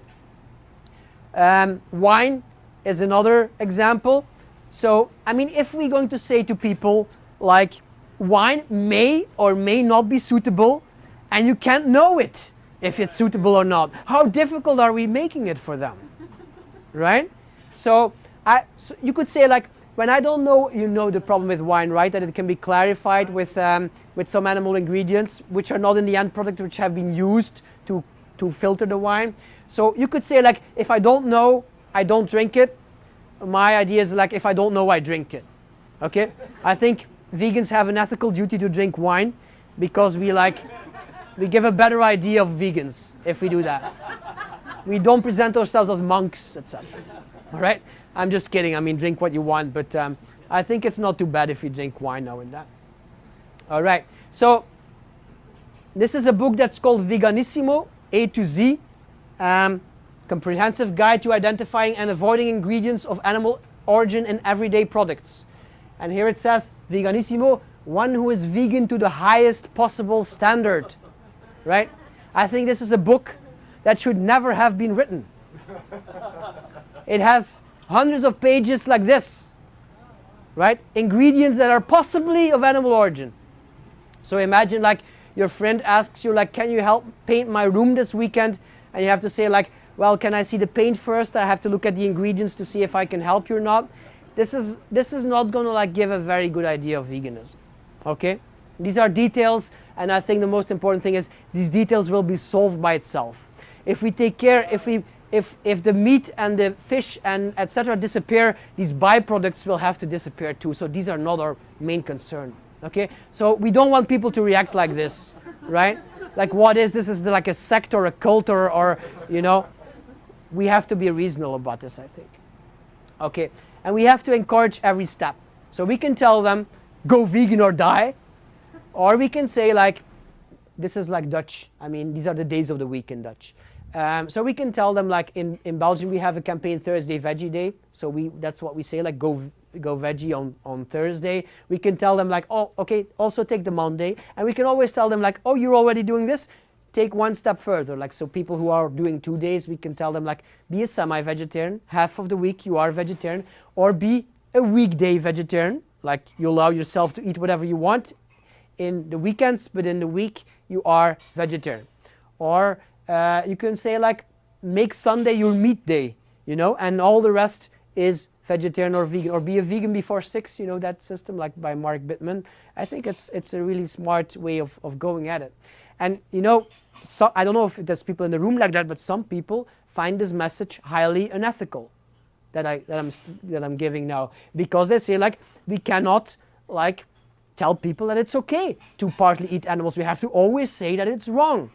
Wine is another example. So, I mean, if we're going to say to people like, wine may or may not be suitable, and you can't know it if it's suitable or not. How difficult are we making it for them? Right? So you could say like, when I don't know, you know the problem with wine, right? That it can be clarified with some animal ingredients, which are not in the end product, which have been used to filter the wine. So you could say like, if I don't know, I don't drink it. My idea is like, if I don't know, I drink it. Okay? I think vegans have an ethical duty to drink wine because we give a better idea of vegans if we do that. We don't present ourselves as monks, etc. All right? I'm just kidding. I mean, drink what you want, but I think it's not too bad if you drink wine now and then. All right. So This is a book that's called Veganissimo, A to Z. Comprehensive Guide to Identifying and Avoiding Ingredients of Animal Origin in Everyday Products. And here it says, Veganissimo, one who is vegan to the highest possible standard. Right? I think this is a book that should never have been written. It has hundreds of pages like this. Right? Ingredients that are possibly of animal origin. So imagine like your friend asks you like, can you help paint my room this weekend? And you have to say like, well, can I see the paint first? I have to look at the ingredients to see if I can help you or not. This is not going to like give a very good idea of veganism. Okay? These are details, and I think the most important thing is these details will be solved by itself. If we take care, if the meat and the fish and etc. disappear, these byproducts will have to disappear too. So these are not our main concern. Okay? So we don't want people to react like this, right? Like what is this? Is like a sect or a cult or you know? We have to be reasonable about this, I think. Okay, and we have to encourage every step. So we can tell them, go vegan or die. Or we can say like, this is like Dutch. I mean, these are the days of the week in Dutch. So we can tell them like in Belgium we have a campaign Thursday Veggie Day. So that's what we say, like go veggie on Thursday. We can tell them like, oh, okay, also take the Monday. And we can always tell them like, oh, you're already doing this? Take one step further. Like, so people who are doing 2 days, we can tell them like, be a semi-vegetarian. Half of the week you are vegetarian. Or be a weekday vegetarian. Like you allow yourself to eat whatever you want in the weekends, but in the week you are vegetarian. Or you can say like, make Sunday your meat day, you know, and all the rest is vegetarian or vegan. Or be a vegan before 6, you know, that system like by Mark Bittman. I think it's a really smart way of going at it. And you know, so, I don't know if there's people in the room like that, but some people find this message highly unethical that I'm giving now, because they say like, we cannot like tell people that it's okay to partly eat animals. We have to always say that it's wrong.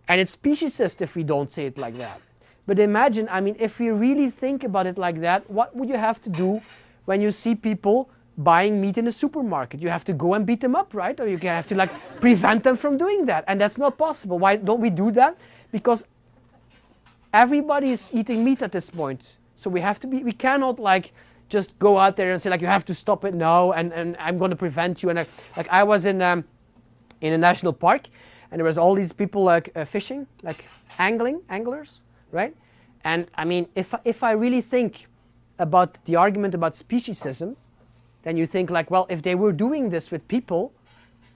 And it's speciesist if we don't say it like that. But imagine, I mean, if we really think about it like that, what would you have to do when you see people buying meat in a supermarket? You have to go and beat them up, right? Or you have to like prevent them from doing that. And that's not possible. Why don't we do that? Because everybody is eating meat at this point. So we cannot like just go out there and say like, you have to stop it now and I'm going to prevent you. And I was in a national park and there was all these people like fishing, like anglers, right? And I mean, if I really think about the argument about speciesism, then you think like, well, if they were doing this with people,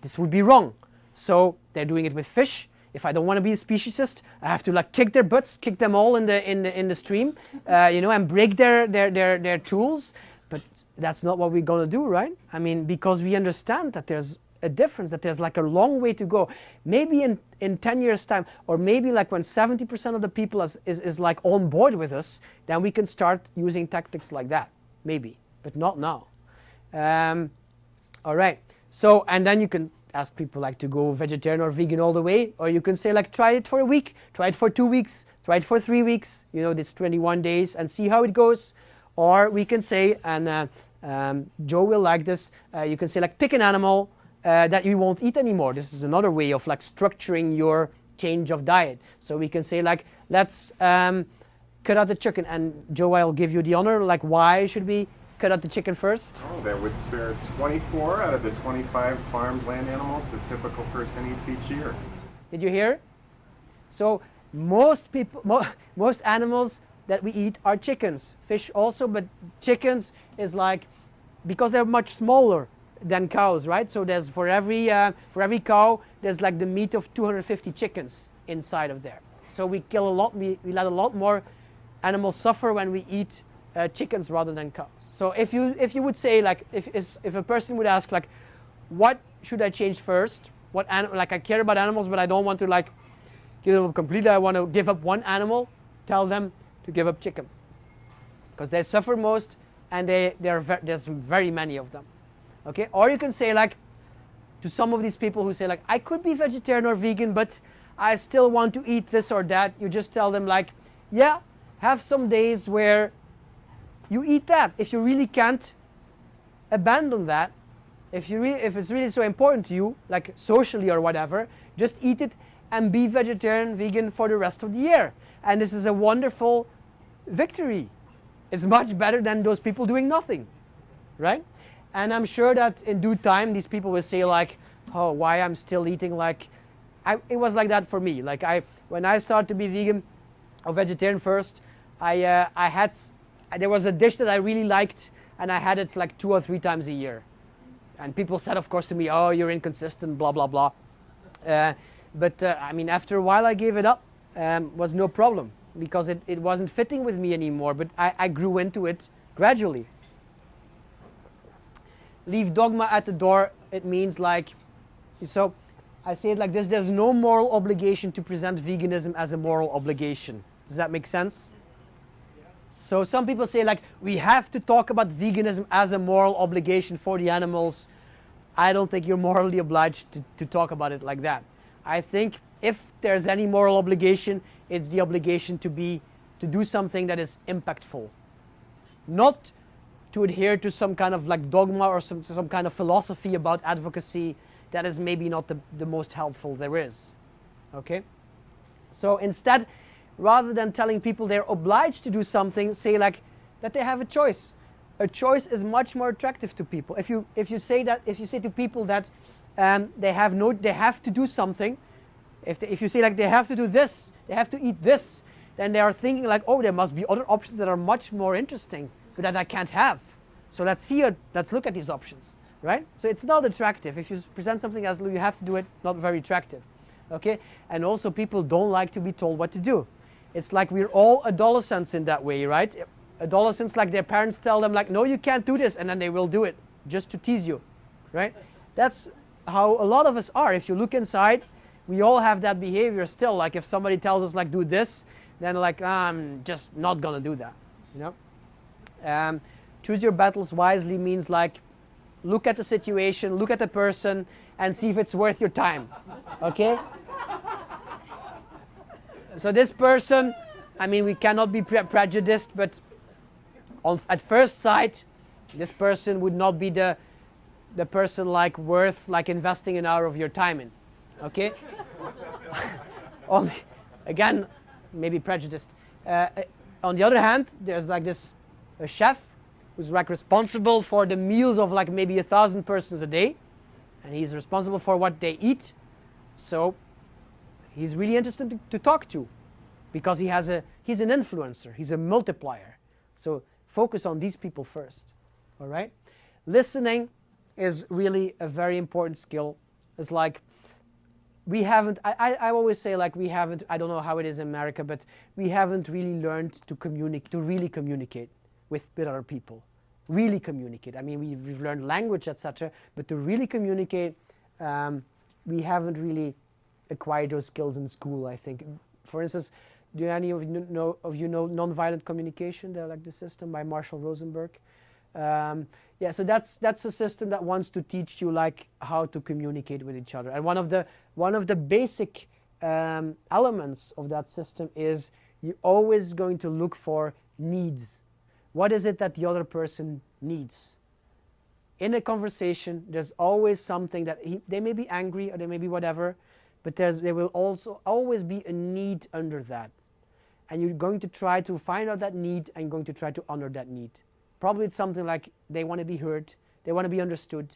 this would be wrong. So they're doing it with fish. If I don't want to be a speciesist, I have to like kick their butts, kick them all in the stream, you know, and break their tools. But that's not what we're going to do, right? I mean, because we understand that there's a difference, that there's like a long way to go. Maybe in 10 years' time, or maybe like when 70% of the people is like on board with us, then we can start using tactics like that. Maybe, but not now. All right. So, and then you can ask people like to go vegetarian or vegan all the way, or you can say like, try it for a week, try it for 2 weeks, try it for 3 weeks, you know, this 21 days and see how it goes. Or we can say, and Joe will like this, you can say like, pick an animal that you won't eat anymore. This is another way of like structuring your change of diet. So we can say like, let's cut out the chicken. And Joe, I'll give you the honor, like why should we cut out the chicken first? Oh, that would spare 24 out of the 25 farmed land animals the typical person eats each year. Did you hear? So most people, most animals that we eat are chickens. Fish also, but chickens is like, because they're much smaller than cows, right? So there's for every cow, there's like the meat of 250 chickens inside of there. So we kill a lot, we let a lot more animals suffer when we eat chickens rather than cows. So if you would say like, if a person would ask like, what should I change first? Like I care about animals, but I don't want to like give them up completely. I want to give up one animal. Tell them to give up chicken, because they suffer most, and there's very many of them. Okay, or you can say like, to some of these people who say like, I could be vegetarian or vegan, but I still want to eat this or that. You just tell them like, yeah, have some days where you eat that. If you really can't abandon that, if it's really so important to you, like socially or whatever, just eat it and be vegetarian, vegan for the rest of the year. And this is a wonderful victory. It's much better than those people doing nothing, right? And I'm sure that in due time, these people will say like, oh, why I'm still eating like, it was like that for me. Like when I started to be vegan or vegetarian first, there was a dish that I really liked, and I had it like 2 or 3 times a year. And people said, of course, to me, oh, you're inconsistent, blah, blah, blah. But I mean, after a while, I gave it up. Was no problem, because it wasn't fitting with me anymore. But I grew into it gradually. Leave dogma at the door. It means like, so I say it like this: there's no moral obligation to present veganism as a moral obligation. Does that make sense? So some people say like, we have to talk about veganism as a moral obligation for the animals. I don't think you're morally obliged to talk about it like that. I think if there's any moral obligation, it's the obligation to do something that is impactful. Not to adhere to some kind of like dogma or some kind of philosophy about advocacy that is maybe not the most helpful there is. Okay? So instead, rather than telling people they're obliged to do something, say like that they have a choice. A choice is much more attractive to people. If you say to people that they have to do something, if you say like they have to do this, they have to eat this, then they are thinking like, oh, there must be other options that are much more interesting that I can't have. So let's look at these options, right? So it's not attractive. If you present something as you have to do it, not very attractive. Okay? And also people don't like to be told what to do. It's like we're all adolescents in that way, right? Adolescents, like their parents tell them like, no, you can't do this, and then they will do it just to tease you, right? That's how a lot of us are. If you look inside, we all have that behavior still. Like if somebody tells us like do this, then like I'm just not gonna do that, you know? Choose your battles wisely means like look at the situation, look at the person, and see if it's worth your time, okay? So this person, I mean, we cannot be prejudiced, but at first sight, this person would not be the person like worth like investing an hour of your time in, okay? Again, maybe prejudiced. On the other hand, there's like a chef who's like responsible for the meals of like maybe 1,000 persons a day, and he's responsible for what they eat. So he's really interested to talk to, because he's an influencer, he's a multiplier. So focus on these people first, all right? Listening is really a very important skill. It's like I always say like I don't know how it is in America, but we haven't really learned to really communicate with other people. Really communicate. I mean, we've learned language, etc., but to really communicate, we haven't really acquired those skills in school, I think. For instance, do any of you know Nonviolent Communication, like the system by Marshall Rosenberg? Yeah, so that's a system that wants to teach you like how to communicate with each other. And one of the basic elements of that system is you're always going to look for needs. What is it that the other person needs? In a conversation, there's always something that they may be angry or they may be whatever, but there will also always be a need under that. And you're going to try to find out that need and you're going to try to honor that need. Probably it's something like they want to be heard, they want to be understood.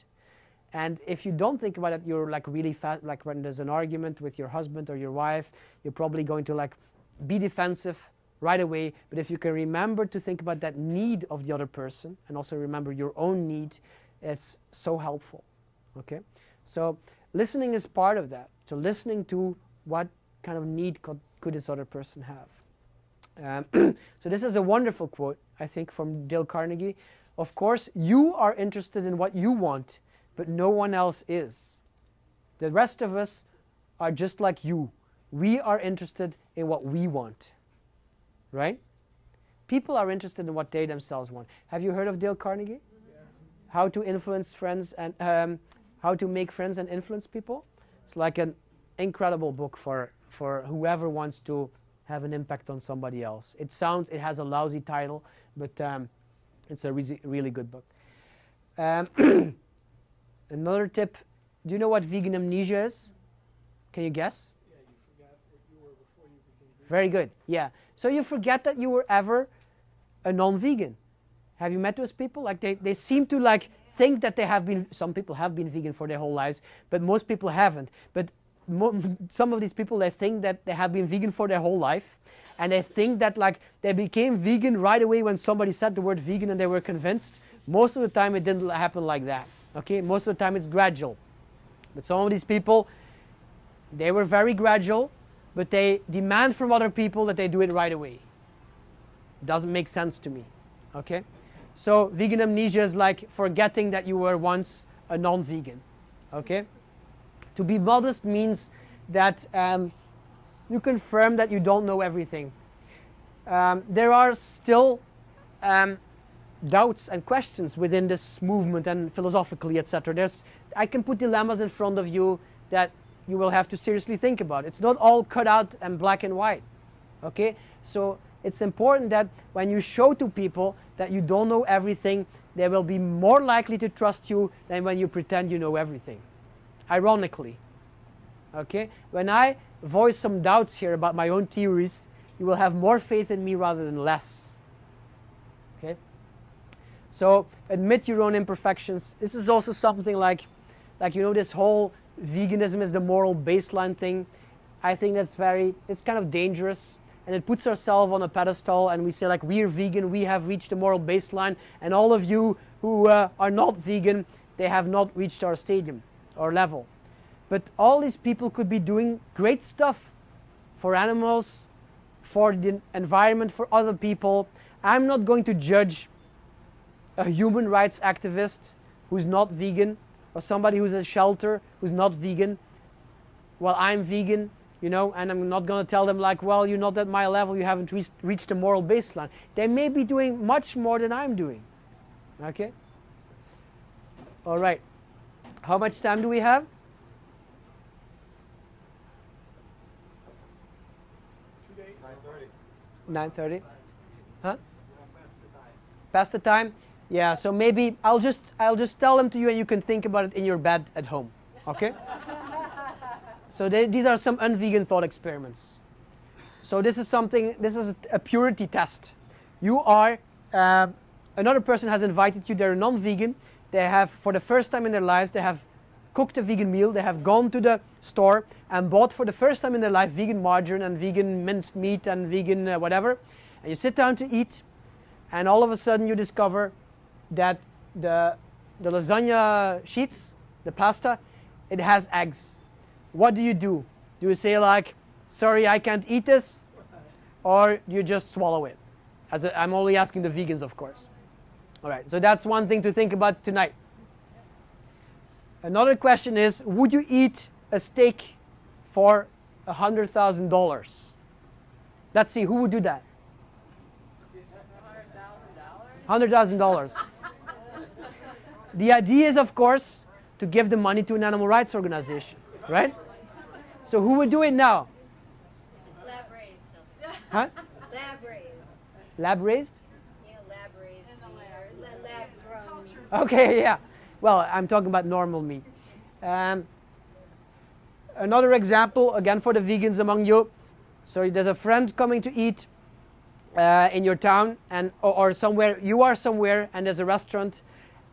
And if you don't think about it, you're like really fast, like when there's an argument with your husband or your wife, you're probably going to like be defensive right away. But if you can remember to think about that need of the other person and also remember your own need, it's so helpful, okay? So listening is part of that. So listening to what kind of need could this other person have. So this is a wonderful quote, I think, from Dale Carnegie. Of course, you are interested in what you want, but no one else is. The rest of us are just like you. We are interested in what we want, right? People are interested in what they themselves want. Have you heard of Dale Carnegie? Yeah. How to influence friends and how to make friends and influence people? It's like an incredible book for whoever wants to have an impact on somebody else. It has a lousy title, but it's a really good book. Another tip, do you know what vegan amnesia is? Can you guess? Yeah, you forgot what you were before you became vegan. Very good, yeah. So you forget that you were ever a non-vegan. Have you met those people? Like they seem to like think that they have been, some people have been vegan for their whole lives, but most people haven't. But some of these people, they think that they have been vegan for their whole life, and they think that like they became vegan right away when somebody said the word vegan and they were convinced. Most of the time it didn't happen like that, okay? Most of the time it's gradual. But some of these people, they were very gradual, but they demand from other people that they do it right away. It doesn't make sense to me, okay? So vegan amnesia is like forgetting that you were once a non-vegan, okay? To be modest means that you confirm that you don't know everything. There are still doubts and questions within this movement and philosophically, etc. I can put dilemmas in front of you that you will have to seriously think about. It's not all cut out and black and white, okay? So it's important that when you show to people that you don't know everything, they will be more likely to trust you than when you pretend you know everything. Ironically, okay? When I voice some doubts here about my own theories, you will have more faith in me rather than less, okay? So admit your own imperfections. This is also something like you know, this whole veganism is the moral baseline thing. I think that's it's kind of dangerous, and it puts ourselves on a pedestal, and we say like, we're vegan, we have reached the moral baseline, and all of you who are not vegan, they have not reached our stadium or level. But all these people could be doing great stuff for animals, for the environment, for other people. I'm not going to judge a human rights activist who's not vegan, or somebody who's a shelter who's not vegan. Well, I'm vegan, you know, and I'm not going to tell them like, well, you're not at my level, you haven't reached the moral baseline. They may be doing much more than I'm doing, okay? All right, how much time do we have? 2 days. 9:30. 9:30. Huh? Past the time? Yeah, so maybe I'll just tell them to you and you can think about it in your bed at home, okay? So these are some unvegan thought experiments. So this is a purity test. You are, another person has invited you, they're non-vegan, they have, for the first time in their lives, they have cooked a vegan meal, they have gone to the store and bought for the first time in their life vegan margarine and vegan minced meat and vegan whatever, and you sit down to eat, and all of a sudden you discover that the lasagna sheets, the pasta, it has eggs. What do? Do you say like, sorry, I can't eat this? Or do you just swallow it? I'm only asking the vegans, of course. All right, so that's one thing to think about tonight. Another question is, would you eat a steak for $100,000? Let's see, who would do that? $100,000. The idea is, of course, to give the money to an animal rights organization, right? So who would do it now? It's lab raised. Huh? Lab raised. Lab raised? Yeah, lab raised meat or lab grown. Okay, yeah. Well, I'm talking about normal meat. Another example, again for the vegans among you. So there's a friend coming to eat in your town, and or somewhere, you are somewhere, and there's a restaurant,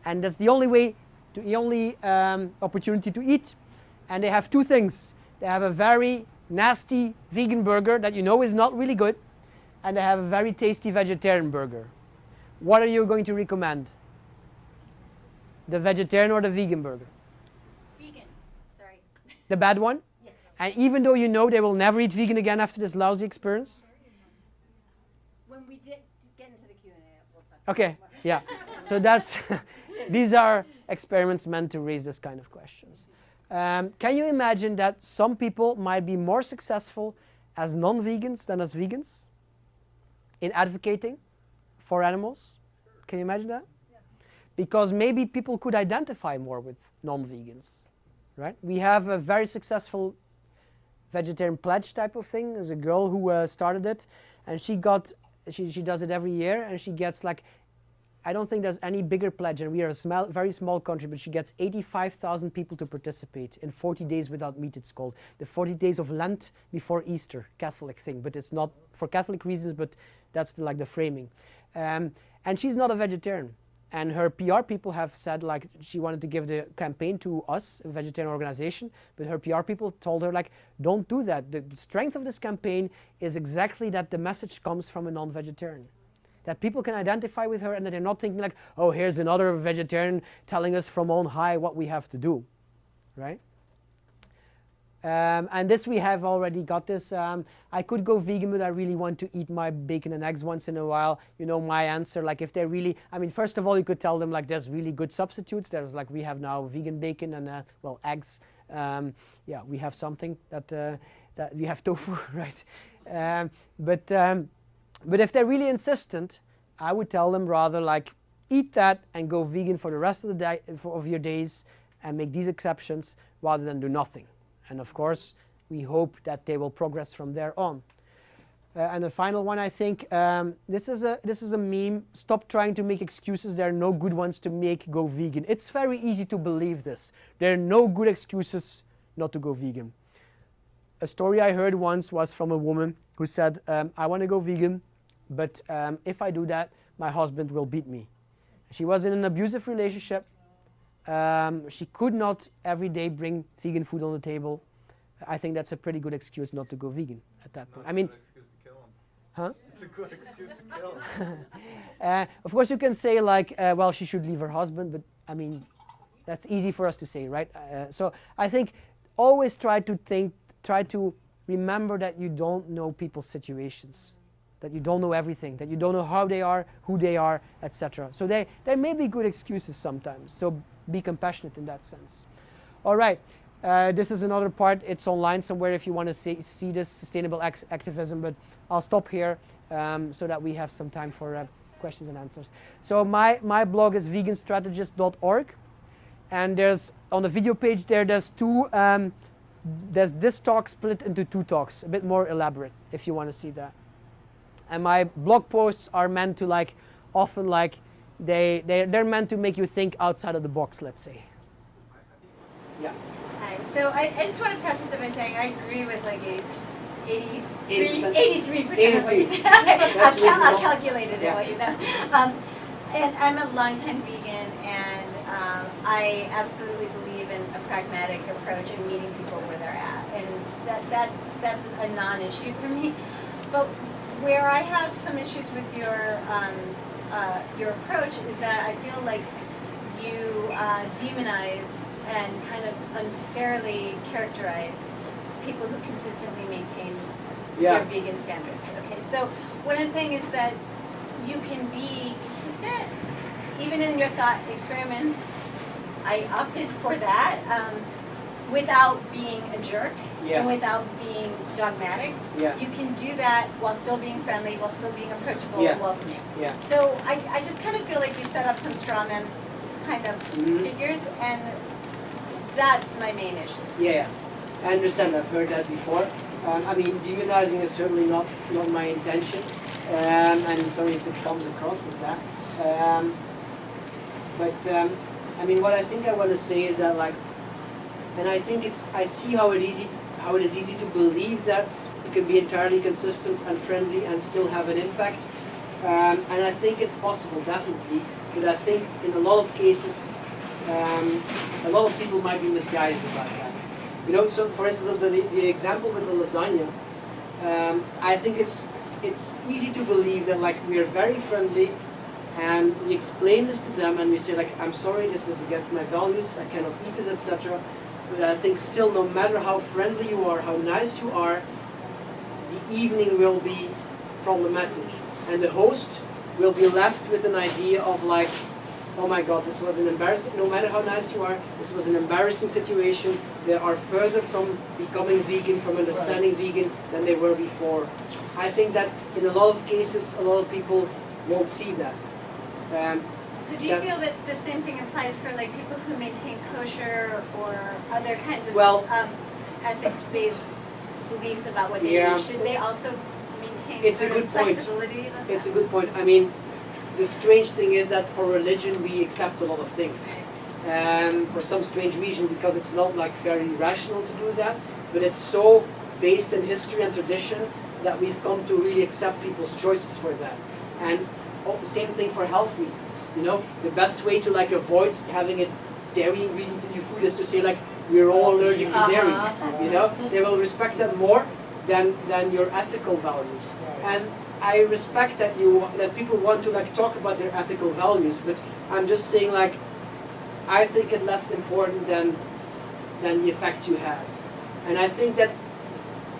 and that's the only opportunity to eat. And they have two things. They have a very nasty vegan burger that you know is not really good, and they have a very tasty vegetarian burger. What are you going to recommend? The vegetarian or the vegan burger? Vegan. Sorry. The bad one? Yes. And even though you know they will never eat vegan again after this lousy experience? When we did get into the Q&A, we'll talk. Okay, yeah. So that's, these are experiments meant to raise this kind of questions. Can you imagine that some people might be more successful as non-vegans than as vegans in advocating for animals? Can you imagine that? Yeah. Because maybe people could identify more with non-vegans, right? We have a very successful vegetarian pledge type of thing. There's a girl who started it, and she does it every year, and she gets like I don't think there's any bigger pledge, and we are a very small country, but she gets 85,000 people to participate in 40 days without meat, it's called. The 40 days of Lent before Easter, Catholic thing, but it's not for Catholic reasons, but that's like the framing. And she's not a vegetarian. And her PR people have said, like, she wanted to give the campaign to us, a vegetarian organization, but her PR people told her, like, don't do that. The strength of this campaign is exactly that the message comes from a non-vegetarian. That people can identify with her and that they're not thinking like, oh, here's another vegetarian telling us from on high what we have to do, right? And this we have already got this. I could go vegan, but I really want to eat my bacon and eggs once in a while. You know, my answer, like if they're really, I mean, first of all, you could tell them like there's really good substitutes. There's like, we have now vegan bacon and, well, eggs. Yeah, we have something that we have tofu, right? But if they're really insistent, I would tell them rather like eat that and go vegan for the rest of the day of your days and make these exceptions rather than do nothing. And of course, we hope that they will progress from there on. And the final one, I think, this is a meme. Stop trying to make excuses. There are no good ones to make. Go vegan. It's very easy to believe this. There are no good excuses not to go vegan. A story I heard once was from a woman who said, I want to go vegan, but if I do that, my husband will beat me. She was in an abusive relationship. She could not every day bring vegan food on the table. I think that's a pretty good excuse not to go vegan at that point. I mean, huh? It's a good excuse to kill him. Of course, you can say like, well, she should leave her husband, but I mean, that's easy for us to say, right? So I think always try to remember that you don't know people's situations, that you don't know everything, that you don't know how they are, who they are, etc. So there may be good excuses sometimes. So be compassionate in that sense. All right. This is another part. It's online somewhere if you want to see this sustainable activism, but I'll stop here so that we have some time for questions and answers. So my blog is veganstrategist.org, and there's on the video page there's two. There's this talk split into two talks, a bit more elaborate if you want to see that. And my blog posts are meant to like often like they're meant to make you think outside of the box, let's say. Yeah. Hi. So I just want to preface it by saying I agree with like 83% of what you said. I've calculated it, what you know. And I'm a longtime vegan, and I absolutely believe in a pragmatic approach and meeting people where they're at, and that's a non-issue for me. But where I have some issues with your approach is that I feel like you demonize and kind of unfairly characterize people who consistently maintain their vegan standards. Okay, so what I'm saying is that you can be consistent even in your thought experiments. I opted for that without being a jerk and without being dogmatic. You can do that while still being friendly, while still being approachable and welcoming. So I just kind of feel like you set up some straw man kind of figures, and that's my main issue. Yeah, I understand. I've heard that before. I mean, demonizing is certainly not my intention, and sorry if it comes across as that. I mean, what I think I want to say is that, like, and I think I see how it is easy to believe that you can be entirely consistent and friendly and still have an impact, and I think it's possible, definitely. But I think in a lot of cases, a lot of people might be misguided about that. You know, so for instance, the example with the lasagna, I think it's easy to believe that like we are very friendly, and we explain this to them, and we say like, I'm sorry, this is against my values, I cannot eat this, etc. But I think still, no matter how friendly you are, how nice you are, the evening will be problematic, and the host will be left with an idea of like, oh my God, this was an embarrassing, no matter how nice you are, this was an embarrassing situation. They are further from becoming vegan, from understanding vegan than they were before. I think that in a lot of cases, a lot of people won't see that. So do you feel that the same thing applies for like people who maintain kosher or other kinds of ethics-based beliefs about what they do? Should they also maintain it's a good point. flexibility? It's a good point. I mean, the strange thing is that for religion we accept a lot of things. For some strange reason, because it's not like very rational to do that, but it's so based in history and tradition that we've come to really accept people's choices for that. And same thing for health reasons. You know, the best way to like avoid having a dairy ingredient in your food is to say like we're all allergic to dairy. You know, they will respect that more than your ethical values. And I respect that that people want to like talk about their ethical values, but I'm just saying like I think it's less important than the effect you have. And I think that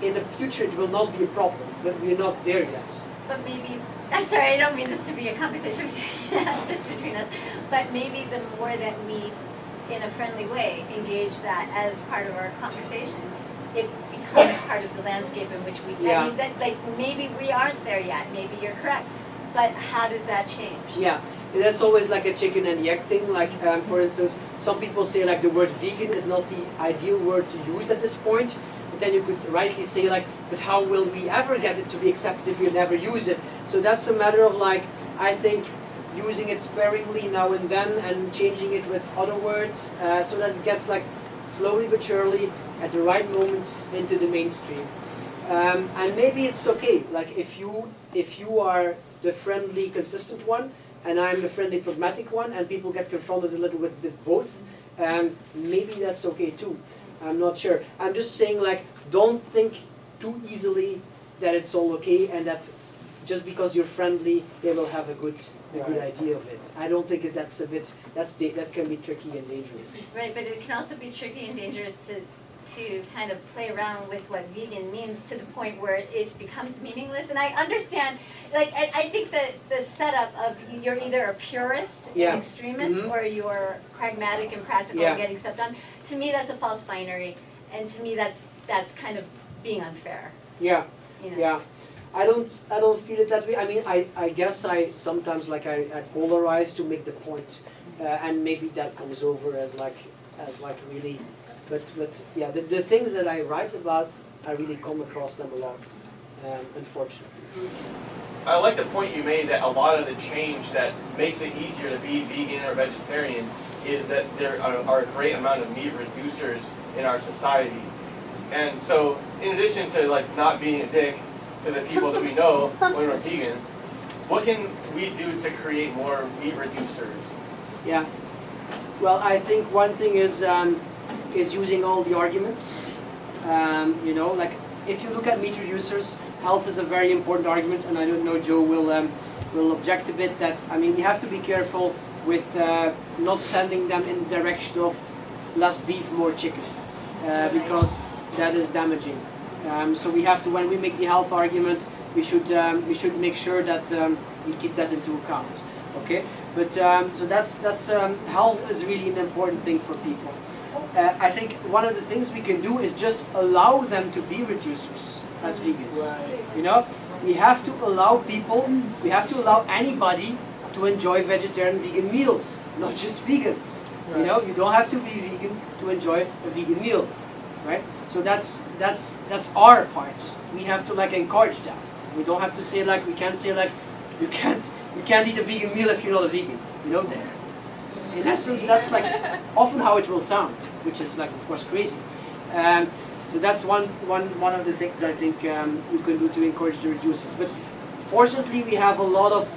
in the future it will not be a problem, but we're not there yet. But maybe, I'm sorry, I don't mean this to be a conversation just between us, but maybe the more that we, in a friendly way, engage that as part of our conversation, it becomes part of the landscape in which we, I mean, that, like, maybe we aren't there yet, maybe you're correct, but how does that change? Yeah, that's always like a chicken and the egg thing. Like, for instance, some people say like the word vegan is not the ideal word to use at this point. But then you could rightly say like, but how will we ever get it to be accepted if we never use it? So that's a matter of like, I think, using it sparingly now and then and changing it with other words so that it gets like slowly but surely at the right moments into the mainstream. And maybe it's okay, like if you are the friendly, consistent one, and I'm the friendly, pragmatic one, and people get confronted a little bit with both, maybe that's okay too. I'm not sure. I'm just saying, like, don't think too easily that it's all okay, and that just because you're friendly, they will have a good idea of it. I don't think that's a bit. That can be tricky and dangerous. Right, but it can also be tricky and dangerous to kind of play around with what vegan means to the point where it becomes meaningless. And I understand, like, I think that the setup of you're either a purist and extremist or you're pragmatic and practical and getting stuff done. To me, that's a false binary, and to me, that's kind of being unfair. Yeah, you know? yeah. I don't feel it that way. I mean, I guess I sometimes like I polarize to make the point, and maybe that comes over as like really. But yeah, the things that I write about, I really come across them a lot, unfortunately. I like the point you made that a lot of the change that makes it easier to be vegan or vegetarian is that there are a great amount of meat reducers in our society. And so in addition to like not being a dick to the people that we know when we're vegan, what can we do to create more meat reducers? Yeah. Well, I think one thing is using all the arguments. You know, like if you look at meat reducers, health is a very important argument, and I don't know, Joe will object a bit that, I mean, we have to be careful with not sending them in the direction of less beef, more chicken, because that is damaging. So we have to, when we make the health argument, we should make sure that we keep that into account. Okay, but so that's health is really an important thing for people. I think one of the things we can do is just allow them to be reducers as vegans. Right. You know, we have to allow people, we have to allow anybody to enjoy vegetarian vegan meals, not just vegans. Right. You know, you don't have to be vegan to enjoy a vegan meal, right? So that's our part. We have to like encourage that. We don't have to say like, we can't say like, you can't eat a vegan meal if you're not a vegan. You know that. In essence, that's like often how it will sound, which is like, of course, crazy. So that's one of the things I think we can do to encourage the reducers. But fortunately, we have a lot of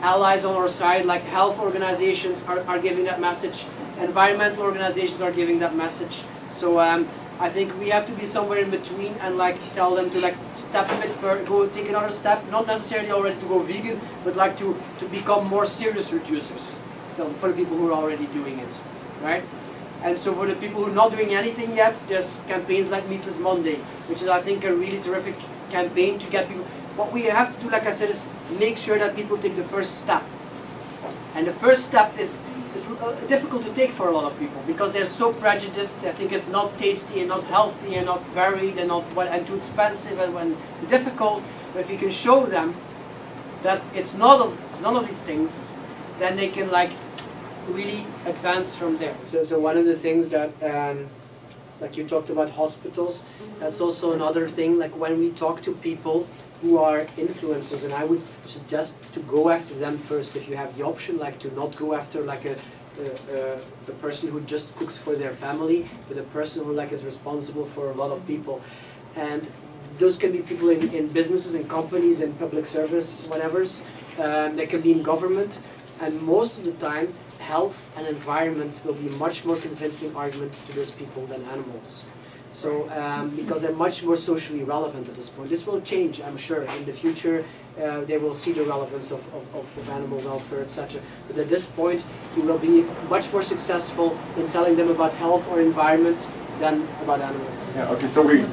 allies on our side, like health organizations are giving that message, environmental organizations are giving that message. So I think we have to be somewhere in between and like tell them to like step a bit further, go take another step, not necessarily already to go vegan, but like to become more serious reducers. Still, for the people who are already doing it, right? And so for the people who are not doing anything yet, there's campaigns like Meatless Monday, which is, I think, a really terrific campaign to get people. What we have to do, like I said, is make sure that people take the first step. And the first step is difficult to take for a lot of people because they're so prejudiced. They think it's not tasty and not healthy and not varied and and too expensive and difficult. But if you can show them that it's none of these things, then they can like really advance from there. So one of the things that, like you talked about hospitals, that's also another thing. Like when we talk to people who are influencers, and I would suggest to go after them first if you have the option, like to not go after like a person who just cooks for their family, but a person who like is responsible for a lot of people. And those can be people in businesses, in companies, in public service, whatever's. They can be in government, and most of the time, health and environment will be much more convincing arguments to those people than animals. So, because they're much more socially relevant at this point. This will change, I'm sure. In the future, they will see the relevance of animal welfare, etc. But at this point, you will be much more successful in telling them about health or environment than about animals. Yeah, okay, so we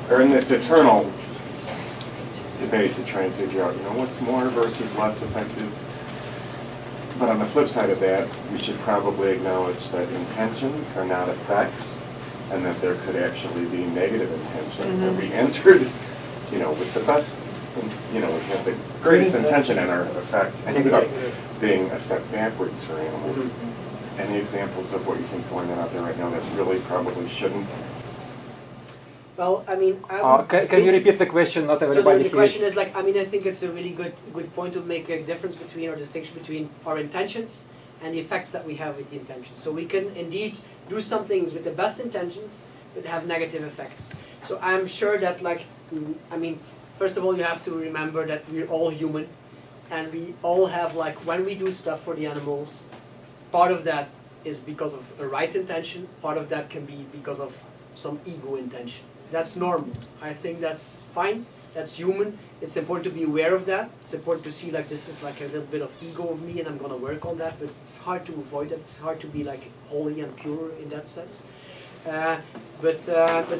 are in this eternal debate to try and figure out, what's more versus less effective. But on the flip side of that, we should probably acknowledge that intentions are not effects, and that there could actually be negative intentions. That we entered, with the best, we have the greatest intention in our effect, ended up being a step backwards for animals. Any examples of what you think's going on out there right now that really probably shouldn't? Well, I mean, can you repeat the question? Not everybody. So the question is like, I mean, I think it's a really good point to make a difference between, or distinction between our intentions and the effects that we have with the intentions. So we can indeed do some things with the best intentions, but have negative effects. So I'm sure that, like, I mean, first of all, you have to remember that we're all human, and we all have, like, when we do stuff for the animals, part of that is because of a right intention, part of that can be because of some ego intention. That's normal. I think that's fine. That's human. It's important to be aware of that. It's important to see like this is like a little bit of ego of me and I'm going to work on that, but it's hard to avoid it. It's hard to be like holy and pure in that sense. But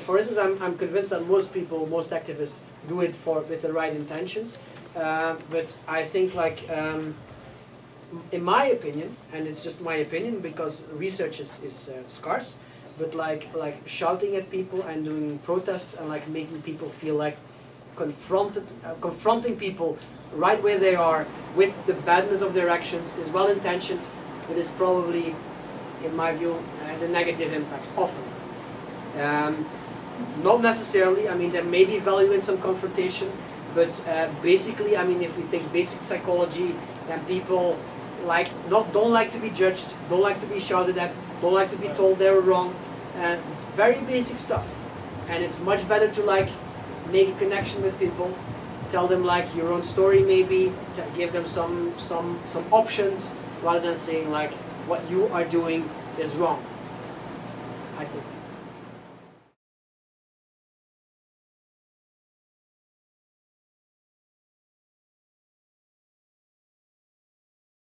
for instance, I'm convinced that most people, most activists do it with the right intentions. But I think like, in my opinion, and it's just my opinion because research is scarce, but like shouting at people and doing protests and like making people feel like confronting people right where they are with the badness of their actions is well intentioned, but is probably, in my view, has a negative impact often. Not necessarily. I mean, there may be value in some confrontation, but basically, I mean, if we think basic psychology, then people don't like to be judged, don't like to be shouted at, don't like to be told they're wrong. Very basic stuff, and it's much better to like make a connection with people, tell them like your own story maybe, give them some options, rather than saying like what you are doing is wrong, I think.